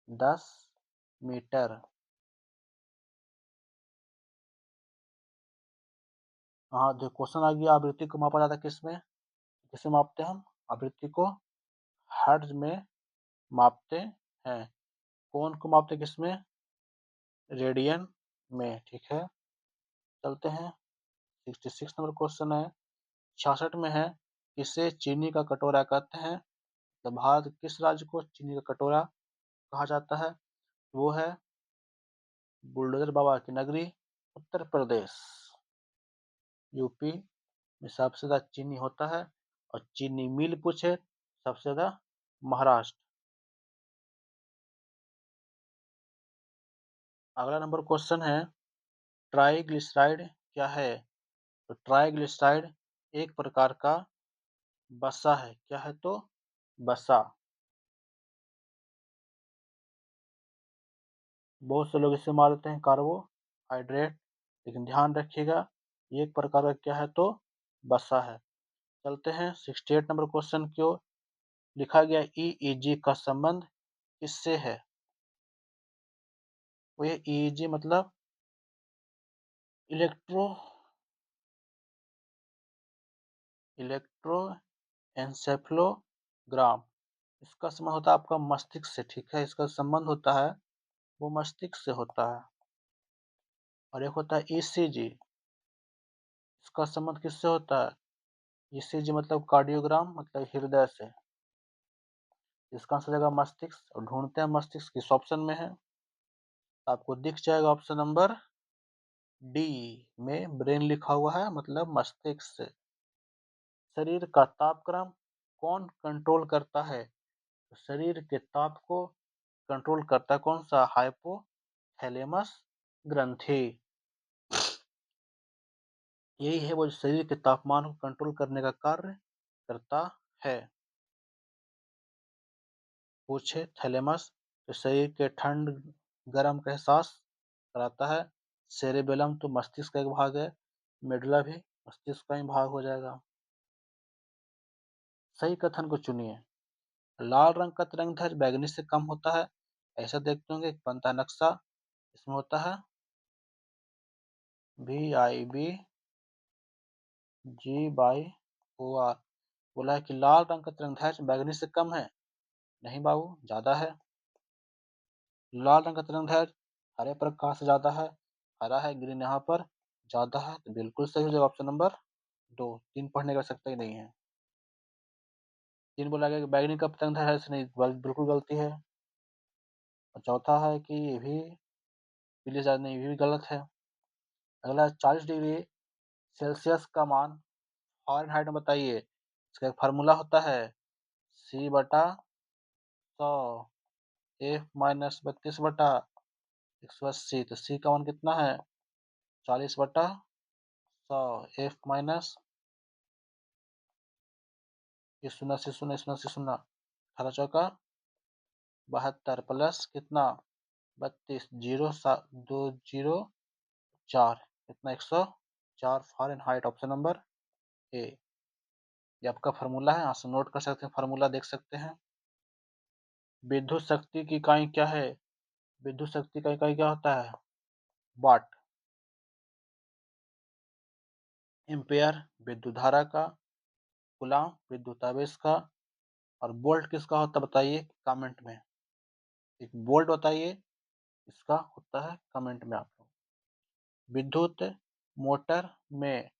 S1: 10 मीटर। हाँ, जो क्वेश्चन आ गया, आवृत्ति को मापा जाता है किसमें, किसे मापते हैं हम? आवृत्ति को हर्ट्ज में मापते हैं। कोण को मापते किसमें? रेडियन में, ठीक है। चलते हैं, 66 नंबर क्वेश्चन है, 66 में है, किसे चीनी का कटोरा कहते हैं? तो भारत किस राज्य को चीनी का कटोरा कहा जाता है? वो है बुलडोजर बाबा की नगरी उत्तर प्रदेश। यूपी में सबसे ज्यादा चीनी होता है, और चीनी मिल पूछे सबसे ज्यादा महाराष्ट्र। अगला नंबर क्वेश्चन है, ट्राइग्लिसराइड क्या है? तो ट्राइग्लिसराइड एक प्रकार का वसा है। क्या है, तो वसा। बहुत से लोग इसे मान लेते हैं कार्बोहाइड्रेट, लेकिन ध्यान रखिएगा ये एक प्रकार का क्या है, तो वसा है। चलते हैं 68 नंबर क्वेश्चन की ओर। लिखा गया ईईजी का संबंध किससे है? वो ये ईईजी मतलब इलेक्ट्रो इलेक्ट्रोएन्सेफलोग्राम। इसका संबंध होता है आपका मस्तिष्क से, ठीक है। इसका संबंध होता है वो मस्तिष्क से होता है। और एक होता है ईसीजी, इसका संबंध किससे होता है? ईसीजी मतलब कार्डियोग्राम, मतलब हृदय से। इसका आंसर जाएगा मस्तिष्क, और ढूंढते हैं मस्तिष्क किस ऑप्शन में है। आपको दिख जाएगा ऑप्शन नंबर डी में ब्रेन लिखा हुआ है, मतलब मस्तिष्क से। शरीर का तापक्रम कौन कंट्रोल करता है? तो शरीर के ताप को कंट्रोल करता है कौन सा? हाइपोथैलेमस ग्रंथि। यही है वो जो शरीर के तापमान को कंट्रोल करने का कार्य करता है। पूछे थैलेमस जो शरीर के ठंड गर्म का एहसास कराता है। सेरेबेलम तो मस्तिष्क का एक भाग है। मेडुला भी मस्तिष्क का ही भाग हो जाएगा। सही कथन को चुनिए। लाल रंग का तरंग दैर्ध्य बैंगनी से कम होता है। ऐसा देखते होंगे एक बनता है नक्शा। इसमें होता है VIB G/OR। बोला है कि लाल रंग का तरंग दैर्ध्य बैंगनी से कम है। नहीं बाबू, ज्यादा है। लाल रंग का तरंग दैर्ध्य हरे प्रकाश से ज्यादा है। हरा है ग्रीन यहाँ पर, ज्यादा है तो बिल्कुल सही हो जाएगा ऑप्शन नंबर 2। 3 पढ़ने की आवश्यकता ही नहीं है। 3 बोला गया कि बैंगनी का तरंग दैर्ध्य है, इससे नहीं, बिल्कुल गलती है। और चौथा है कि ये भी पीले ज्यादा नहीं, ये भी गलत है। अगला 40 डिग्री सेल्सियस का मान फ़ारेनहाइट में बताइए। इसका एक फार्मूला होता है C/100 F-32/180। तो C का मान कितना है? 40/100 F माइनस ये शून्य से शून्य, शून्य से शून्य, 18 चौका 72 प्लस कितना 32, 204 कितना 104 फ़ारेनहाइट। ऑप्शन नंबर ए। ये आपका फार्मूला है, यहाँ से नोट कर सकते हैं, फार्मूला देख सकते हैं। विद्युत शक्ति की इकाई क्या है? विद्युत शक्ति का इकाई क्या होता है? वाट। एम्पेयर विद्युत धारा का, कूलम्ब विद्युत आवेश का, और वोल्ट किसका होता है बताइए कमेंट में। एक वोल्ट बताइए इसका होता है कमेंट में आप लोग। विद्युत मोटर में,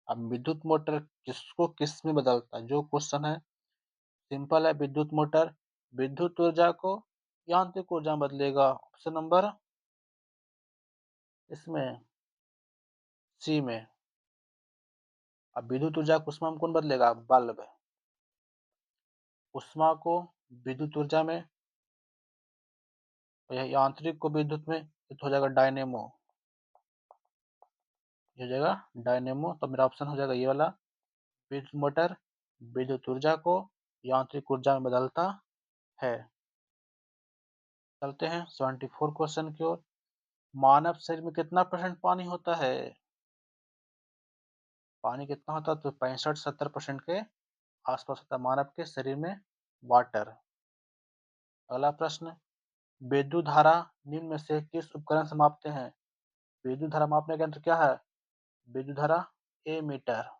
S1: अब विद्युत मोटर किसको किस में बदलता है जो क्वेश्चन है सिंपल है। विद्युत मोटर विद्युत ऊर्जा को यांत्रिक ऊर्जा में बदलेगा। ऑप्शन नंबर इसमें सी में। अब विद्युत ऊर्जा को उष्मा में कौन बदलेगा? बल्ब। उष्मा को विद्युत ऊर्जा में, यांत्रिक को विद्युत में, तो हो जाएगा डायनेमो। ये हो जाएगा डायनेमो। तो मेरा ऑप्शन हो जाएगा ये वाला। विद्युत मोटर विद्युत ऊर्जा को यांत्रिक ऊर्जा में बदलता है। चलते हैं 74 क्वेश्चन की ओर। मानव शरीर में कितना परसेंट पानी होता है? पानी कितना होता है? तो 65-70% के आसपास होता है मानव के शरीर में वाटर। अगला प्रश्न, विद्युत धारा निम्न में से किस उपकरण से मापते हैं? विद्युत धारा मापने का यंत्र क्या है? विद्युत धारा एमीटर।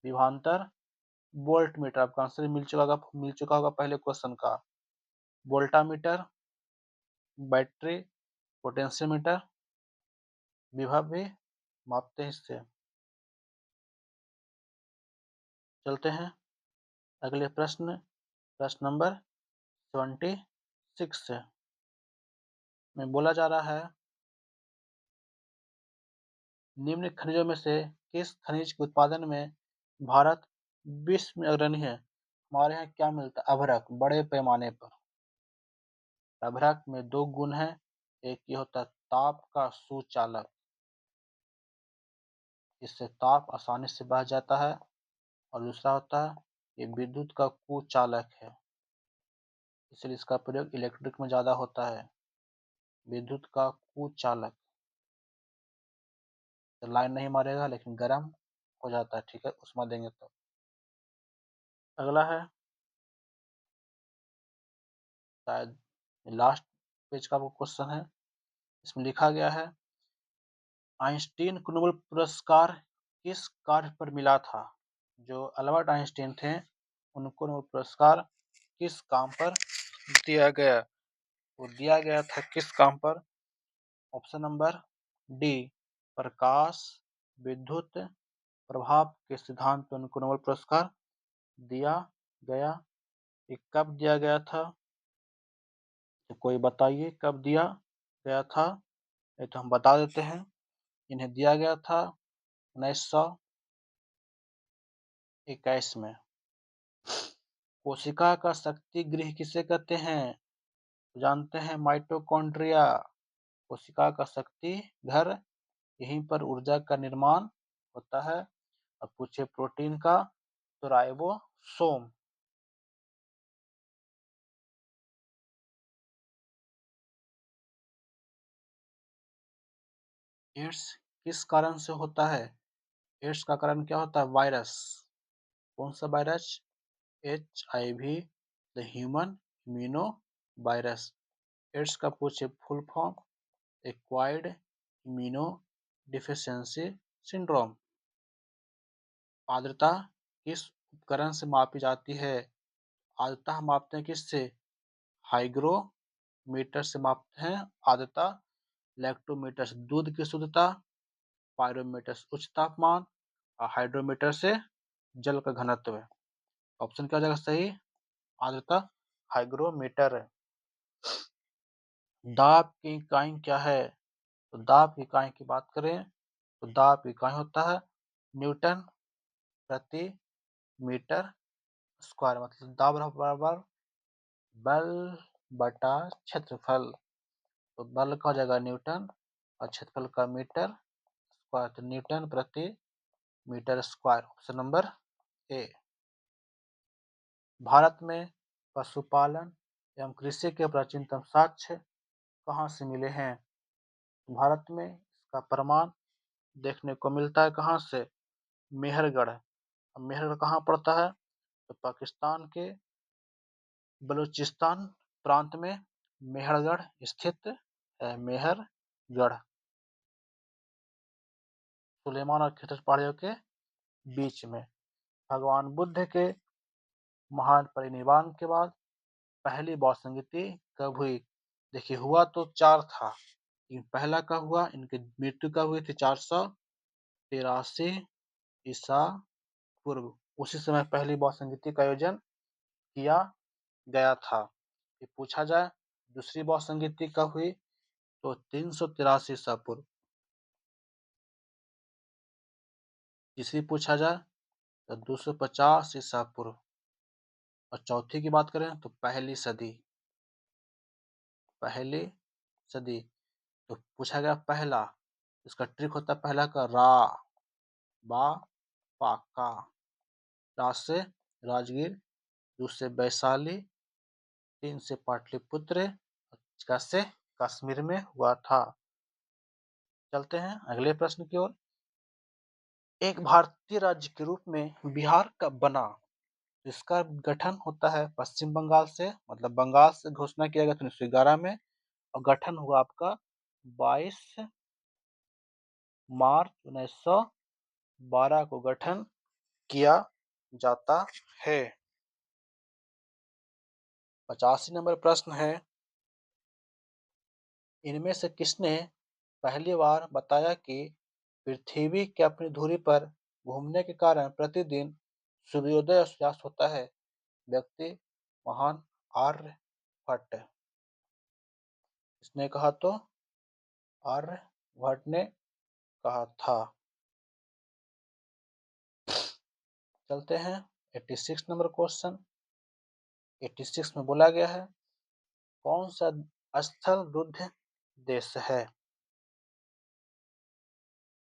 S1: विभवांतर वोल्ट मीटर। आपका आंसर मिल चुका होगा पहले क्वेश्चन का। वोल्टामीटर, बैटरी, पोटेंशियोमीटर, विभव भी मापते हैं इससे। चलते हैं अगले प्रश्न, प्रश्न नंबर 76 से में बोला जा रहा है निम्न खनिजों में से किस खनिज के उत्पादन में भारत विश्व में अग्रणी है? हमारे यहाँ क्या मिलता है? अभ्रक, बड़े पैमाने पर। अभ्रक में दो गुण हैं। एक ये होता है ताप का सुचालक, इससे ताप आसानी से बह जाता है। और दूसरा होता है ये विद्युत का कुचालक है, इसलिए इसका प्रयोग इलेक्ट्रिक में ज्यादा होता है। विद्युत का कुचालक तो लाइन नहीं मारेगा लेकिन गर्म हो जाता है, ठीक है, उष्मा देंगे तो। अगला है शायद लास्ट पेज का वो क्वेश्चन है। इसमें लिखा गया है आइंस्टीन को नोबेल पुरस्कार किस कार्य पर मिला था? जो अल्बर्ट आइंस्टीन थे उनको नोबेल पुरस्कार किस काम पर दिया गया? वो दिया गया था किस काम पर? ऑप्शन नंबर डी, प्रकाश विद्युत प्रभाव के सिद्धांत पर उनको नोबेल पुरस्कार दिया गया। ये कब दिया गया था? तो कोई बताइए कब दिया गया था? ये तो हम बता देते हैं। इन्हें दिया गया था 1921 में। कोशिका का शक्ति गृह किसे कहते हैं? तो जानते हैं माइटोकॉन्ड्रिया। कोशिका का शक्ति घर, यहीं पर ऊर्जा का निर्माण होता है। अब पूछे प्रोटीन का, तो राइबोसोम। एड्स किस कारण से होता है? एड्स का कारण क्या होता है? वायरस। कौन सा virus? HIV, the human immuno virus. AIDS का पूछे full form, acquired immunodeficiency syndrome. आर्द्रता किस उपकरण से मापी जाती है? आर्द्रता हम मापते हैं किससे? हाइग्रोमीटर से मापते हैं आर्द्रता। लैक्टोमीटर से दूध की शुद्धता, पायरोमीटर से उच्च तापमान, और हाइड्रोमीटर से जल का घनत्व। ऑप्शन क्या हो जाएगा सही? आर्द्रता, हाइग्रोमीटर। दाब की इकाई क्या है? तो दाब की इकाई की बात करें तो दाब की इकाई होता है न्यूटन प्रति मीटर स्क्वायर। मतलब दाब बराबर बल बटा क्षेत्रफल। तो बल का हो जाएगा न्यूटन और क्षेत्रफल का मीटर स्क्वायर, तो न्यूटन प्रति metre square. Option number A. Bharat में पशुपालन एवं कृषि के प्राचीनतम साक्ष्य कहाँ से मिले हैं? भारत में इसका प्रमाण देखने को मिलता है कहाँ से? मेहरगढ़। मेहरगढ़ कहाँ पड़ता है? तो पाकिस्तान के बलूचिस्तान प्रांत में मेहरगढ़ स्थित है। मेहरगढ़ सुलेमान और खितस पहाड़ियों के बीच में। भगवान बुद्ध के महान परिनिर्वाण के बाद पहली बौद्ध संगीति कब हुई? देखिए हुआ तो 4 था, लेकिन पहला कब हुआ? इनकी मृत्यु कब हुई थी? 483 ईसा पूर्व। उसी समय पहली बौद्ध संगीति का आयोजन किया गया था। ये पूछा जाए दूसरी बौद्ध संगीति कब हुई? तो 383 ईसा पूर्व। तीसरी पूछा जाए तो 250 ईसा पूर्व। और चौथी की बात करें तो पहली सदी। पहली सदी। तो पूछा गया पहला, इसका ट्रिक होता है पहला का रा, बा, पा, का। रा से राजगीर, दू से वैशाली, 3 से पाटलिपुत्र, का से कश्मीर में हुआ था। चलते हैं अगले प्रश्न की ओर। एक भारतीय राज्य के रूप में बिहार कब बना? इसका गठन होता है पश्चिम बंगाल से, मतलब बंगाल से घोषणा किया गया था 1911 में, और गठन हुआ आपका 22 मार्च 1912 को गठन किया जाता है। 85 नंबर प्रश्न है, इनमें से किसने पहली बार बताया कि पृथ्वी के अपनी धुरी पर घूमने के कारण प्रतिदिन सूर्योदय और सूर्यास्त होता है? व्यक्ति महान आर्यभट्ट। इसने कहा तो आर्यभट्ट ने कहा था। चलते हैं 86 नंबर क्वेश्चन। 86 में बोला गया है कौन सा स्थल रुद्ध देश है?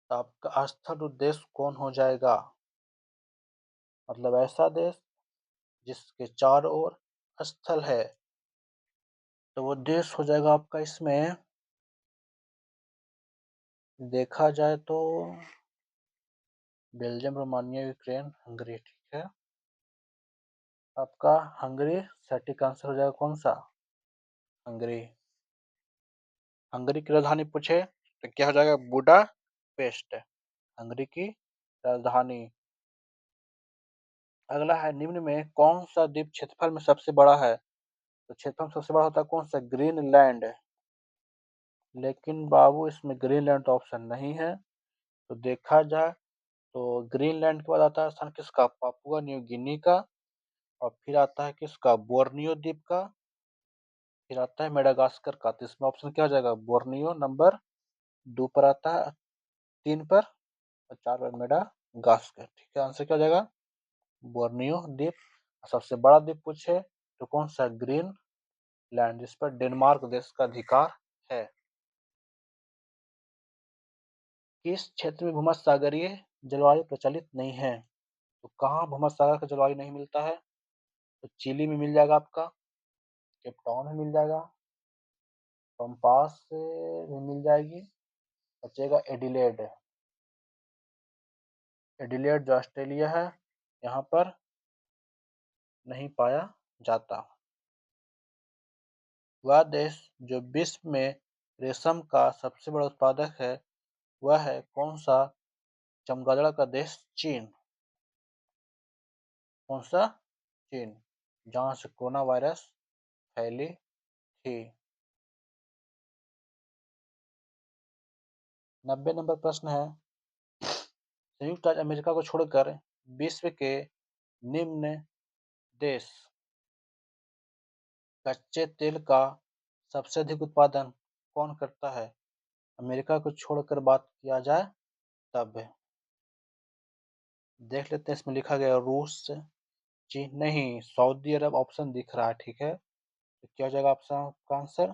S1: तो आपका स्थल रुद्ध देश कौन हो जाएगा? मतलब ऐसा देश जिसके चारों ओर स्थल है, तो वो देश हो जाएगा आपका इसमें देखा जाए तो बेल्जियम, रोमानिया, यूक्रेन, हंगरी। ठीक है, आपका हंगरी सटीक आंसर हो जाएगा। कौन सा? हंगरी। हंगरी की राजधानी पूछे तो क्या हो जाएगा? बुडापेस्ट। हंगरी की राजधानी। अगला है निम्न में कौन सा द्वीप क्षेत्रफल में सबसे बड़ा है? तो क्षेत्रफल में सबसे बड़ा होता है कौन सा? ग्रीनलैंड। लेकिन बाबू इसमें ग्रीनलैंड तो ऑप्शन नहीं है। तो देखा जाए तो ग्रीनलैंड के बाद आता है स्थान किसका? पापुआ न्यू गिनी का। और फिर आता है किसका? बोर्नियो द्वीप का। फिर आता है मेडागास्कर का। तो इसमें ऑप्शन क्या हो जाएगा? बोर्नियो नंबर 2 पर आता है, 3 पर, और 4 पर मेडागास्कर। ठीक है, आंसर क्या हो जाएगा? बोर्नियो द्वीप। सबसे बड़ा द्वीप पूछे तो कौन सा? ग्रीनलैंड, जिस पर डेनमार्क देश का अधिकार है। किस क्षेत्र में भूमध्यसागरीय जलवायु प्रचलित नहीं है। तो कहाँ भूमध्यसागर का जलवायु नहीं मिलता है? तो चिली में मिल जाएगा आपका, केप टाउन में मिल जाएगा, पंपास में मिल जाएगी, बचेगा एडिलेड। एडिलेड जो ऑस्ट्रेलिया है, यहाँ पर नहीं पाया जाता। वह देश जो विश्व में रेशम का सबसे बड़ा उत्पादक है, वह है कौन सा चमगादड़ का देश? चीन। कौन सा? चीन, जहाँ से कोरोना वायरस फैली थी। 90 नंबर प्रश्न है, संयुक्त राज्य अमेरिका को छोड़कर विश्व के निम्न देश कच्चे तेल का सबसे अधिक उत्पादन कौन करता है? अमेरिका को छोड़कर बात किया जाए तब देख लेते हैं। इसमें लिखा गया रूस, चीन नहीं, सऊदी अरब ऑप्शन दिख रहा है। ठीक है, तो क्या हो जाएगा ऑप्शन का आंसर?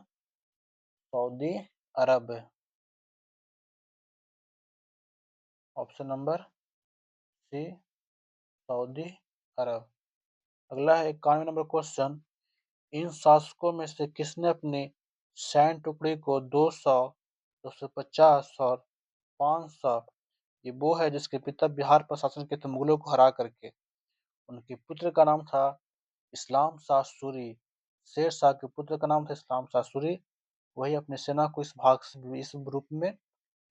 S1: सऊदी अरब, ऑप्शन नंबर सी, सऊदी अरब। अगला है 91 नंबर क्वेश्चन, इन शासकों में से किसने अपनी सैन्य टुकड़ी को 200, 250 और 500, ये वो है जिसके पिता बिहार पर शासन किए थे मुगलों को हरा करके। उनके पुत्र का नाम था इस्लाम शाह सूरी। शेर शाह के पुत्र का नाम था इस्लाम शाह सूरी। वही अपनी सेना को इस रूप में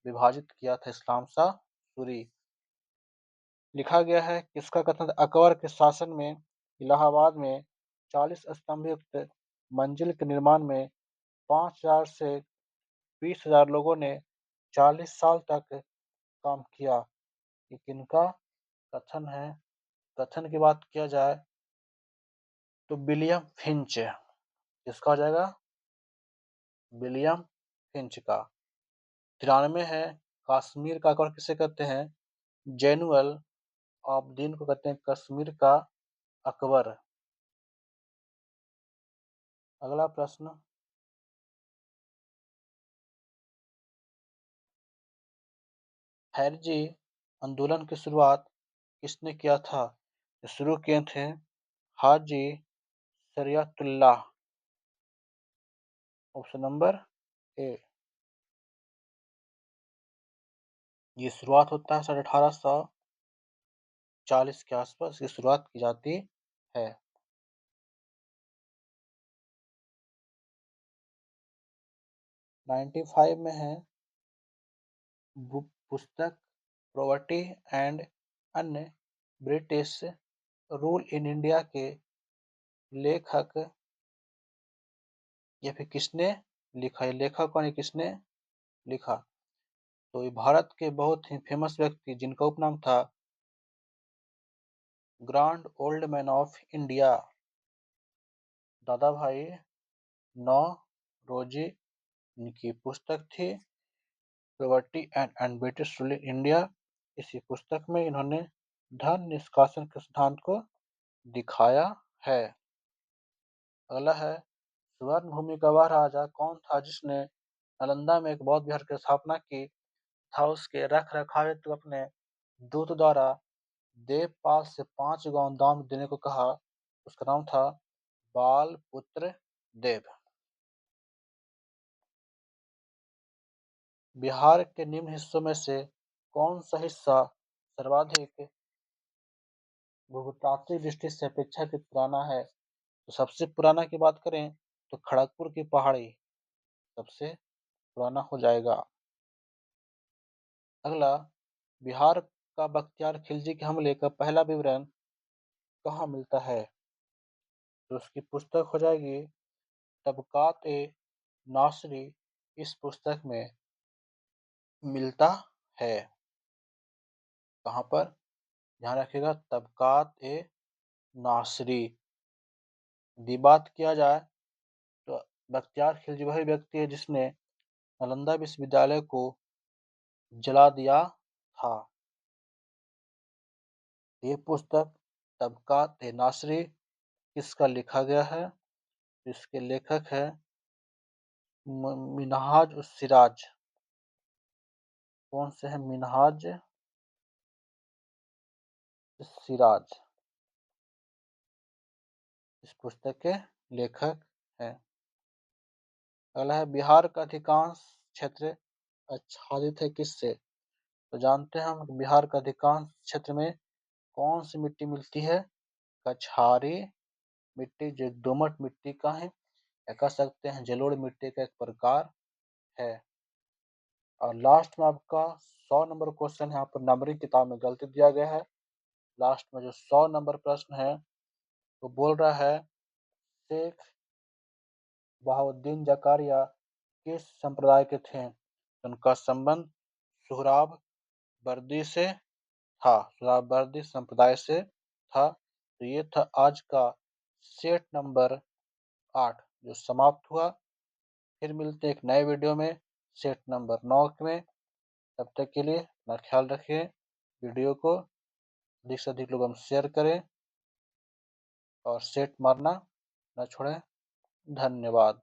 S1: विभाजित किया था, इस्लाम शाह सूरी। लिखा गया है किसका कथन था, अकबर के शासन में इलाहाबाद में 40 स्तंभ युक्त मंजिल के निर्माण में 5,000 से 20,000 लोगों ने 40 साल तक काम किया। ये किनका कथन है? कथन की बात किया जाए तो विलियम फिंच, किसका हो जाएगा? विलियम फिंच का। 93 है, कश्मीर का अकबर किसे कहते हैं? जैनुअल आबदीन को कहते हैं कश्मीर का अकबर। अगला प्रश्न, खैरजी आंदोलन की शुरुआत किसने किया था? शुरू किए थे हाजी शरियतुल्लाह, ऑप्शन नंबर ए। ये शुरुआत होता है 1840 के आसपास की शुरुआत की जाती है। 95 में है पुस्तक प्रॉपर्टी एंड अन्य ब्रिटिश रूल इन इंडिया के लेखक, या फिर किसने लिखा है? लेखक कौन है, किसने लिखा? तो ये भारत के बहुत ही फेमस व्यक्ति जिनका उपनाम था grand old man of India, दादा भाई नौरोजी। इनकी पुस्तक थी property and British rule in India. इसी पुस्तक में इन्होंने धन निष्कासन के सिद्धांत को दिखाया है। अगला है, स्वर्ण भूमि का वह राजा कौन था जिसने नालंदा में एक बौद्ध विहार की स्थापना की था? उसके रख रखाव हेतु अपने दूत द्वारा देवपाल से 5 गांव दान देने को कहा। उसका नाम था बालपुत्र देव। बिहार के निम्न हिस्सों में से कौन सा हिस्सा सर्वाधिक भूतात्विक दृष्टि से अपेक्षाकृत पुराना है? तो सबसे पुराना की बात करें तो खड़गपुर की पहाड़ी सबसे पुराना हो जाएगा। अगला, बिहार का बख्तियार खिलजी के हमले का पहला विवरण कहाँ मिलता है? तो उसकी पुस्तक हो जाएगी तबकात ए नासरी। इस पुस्तक में मिलता है। कहाँ पर? ध्यान रखिएगा, तबकात ए नासरी। यदि बात किया जाए तो बख्तियार खिलजी वही व्यक्ति है जिसने नालंदा विश्वविद्यालय को जला दिया था। ये पुस्तक तबकात ए नासरी किसका लिखा गया है? इसके लेखक है मिनहाज उस सिराज। कौन से है मिनहाज सिराज इस पुस्तक के लेखक हैं। अगला है बिहार का अधिकांश क्षेत्र आच्छादित है किससे? तो जानते हैं हम बिहार का अधिकांश क्षेत्र में कौन सी मिट्टी मिलती है? कछारी मिट्टी जो दोमट मिट्टी का है, या कह सकते हैं जलोढ़ मिट्टी का एक प्रकार है। और लास्ट में आपका 100 नंबर क्वेश्चन है। यहाँ पर नंबरिंग किताब में गलती दिया गया है। लास्ट में जो 100 नंबर प्रश्न है वो बोल रहा है शेख बहाउद्दीन जकारिया किस संप्रदाय के थे? उनका संबंध सोहराब बर्दी से था, सोहराबर्दी संप्रदाय से था। तो ये था आज का सेट नंबर 8 जो समाप्त हुआ। फिर मिलते हैं एक नए वीडियो में सेट नंबर 9 में। तब तक के लिए अपना ख्याल रखिए। वीडियो को अधिक से अधिक लोग हम शेयर करें और सेट मारना न छोड़ें। धन्यवाद।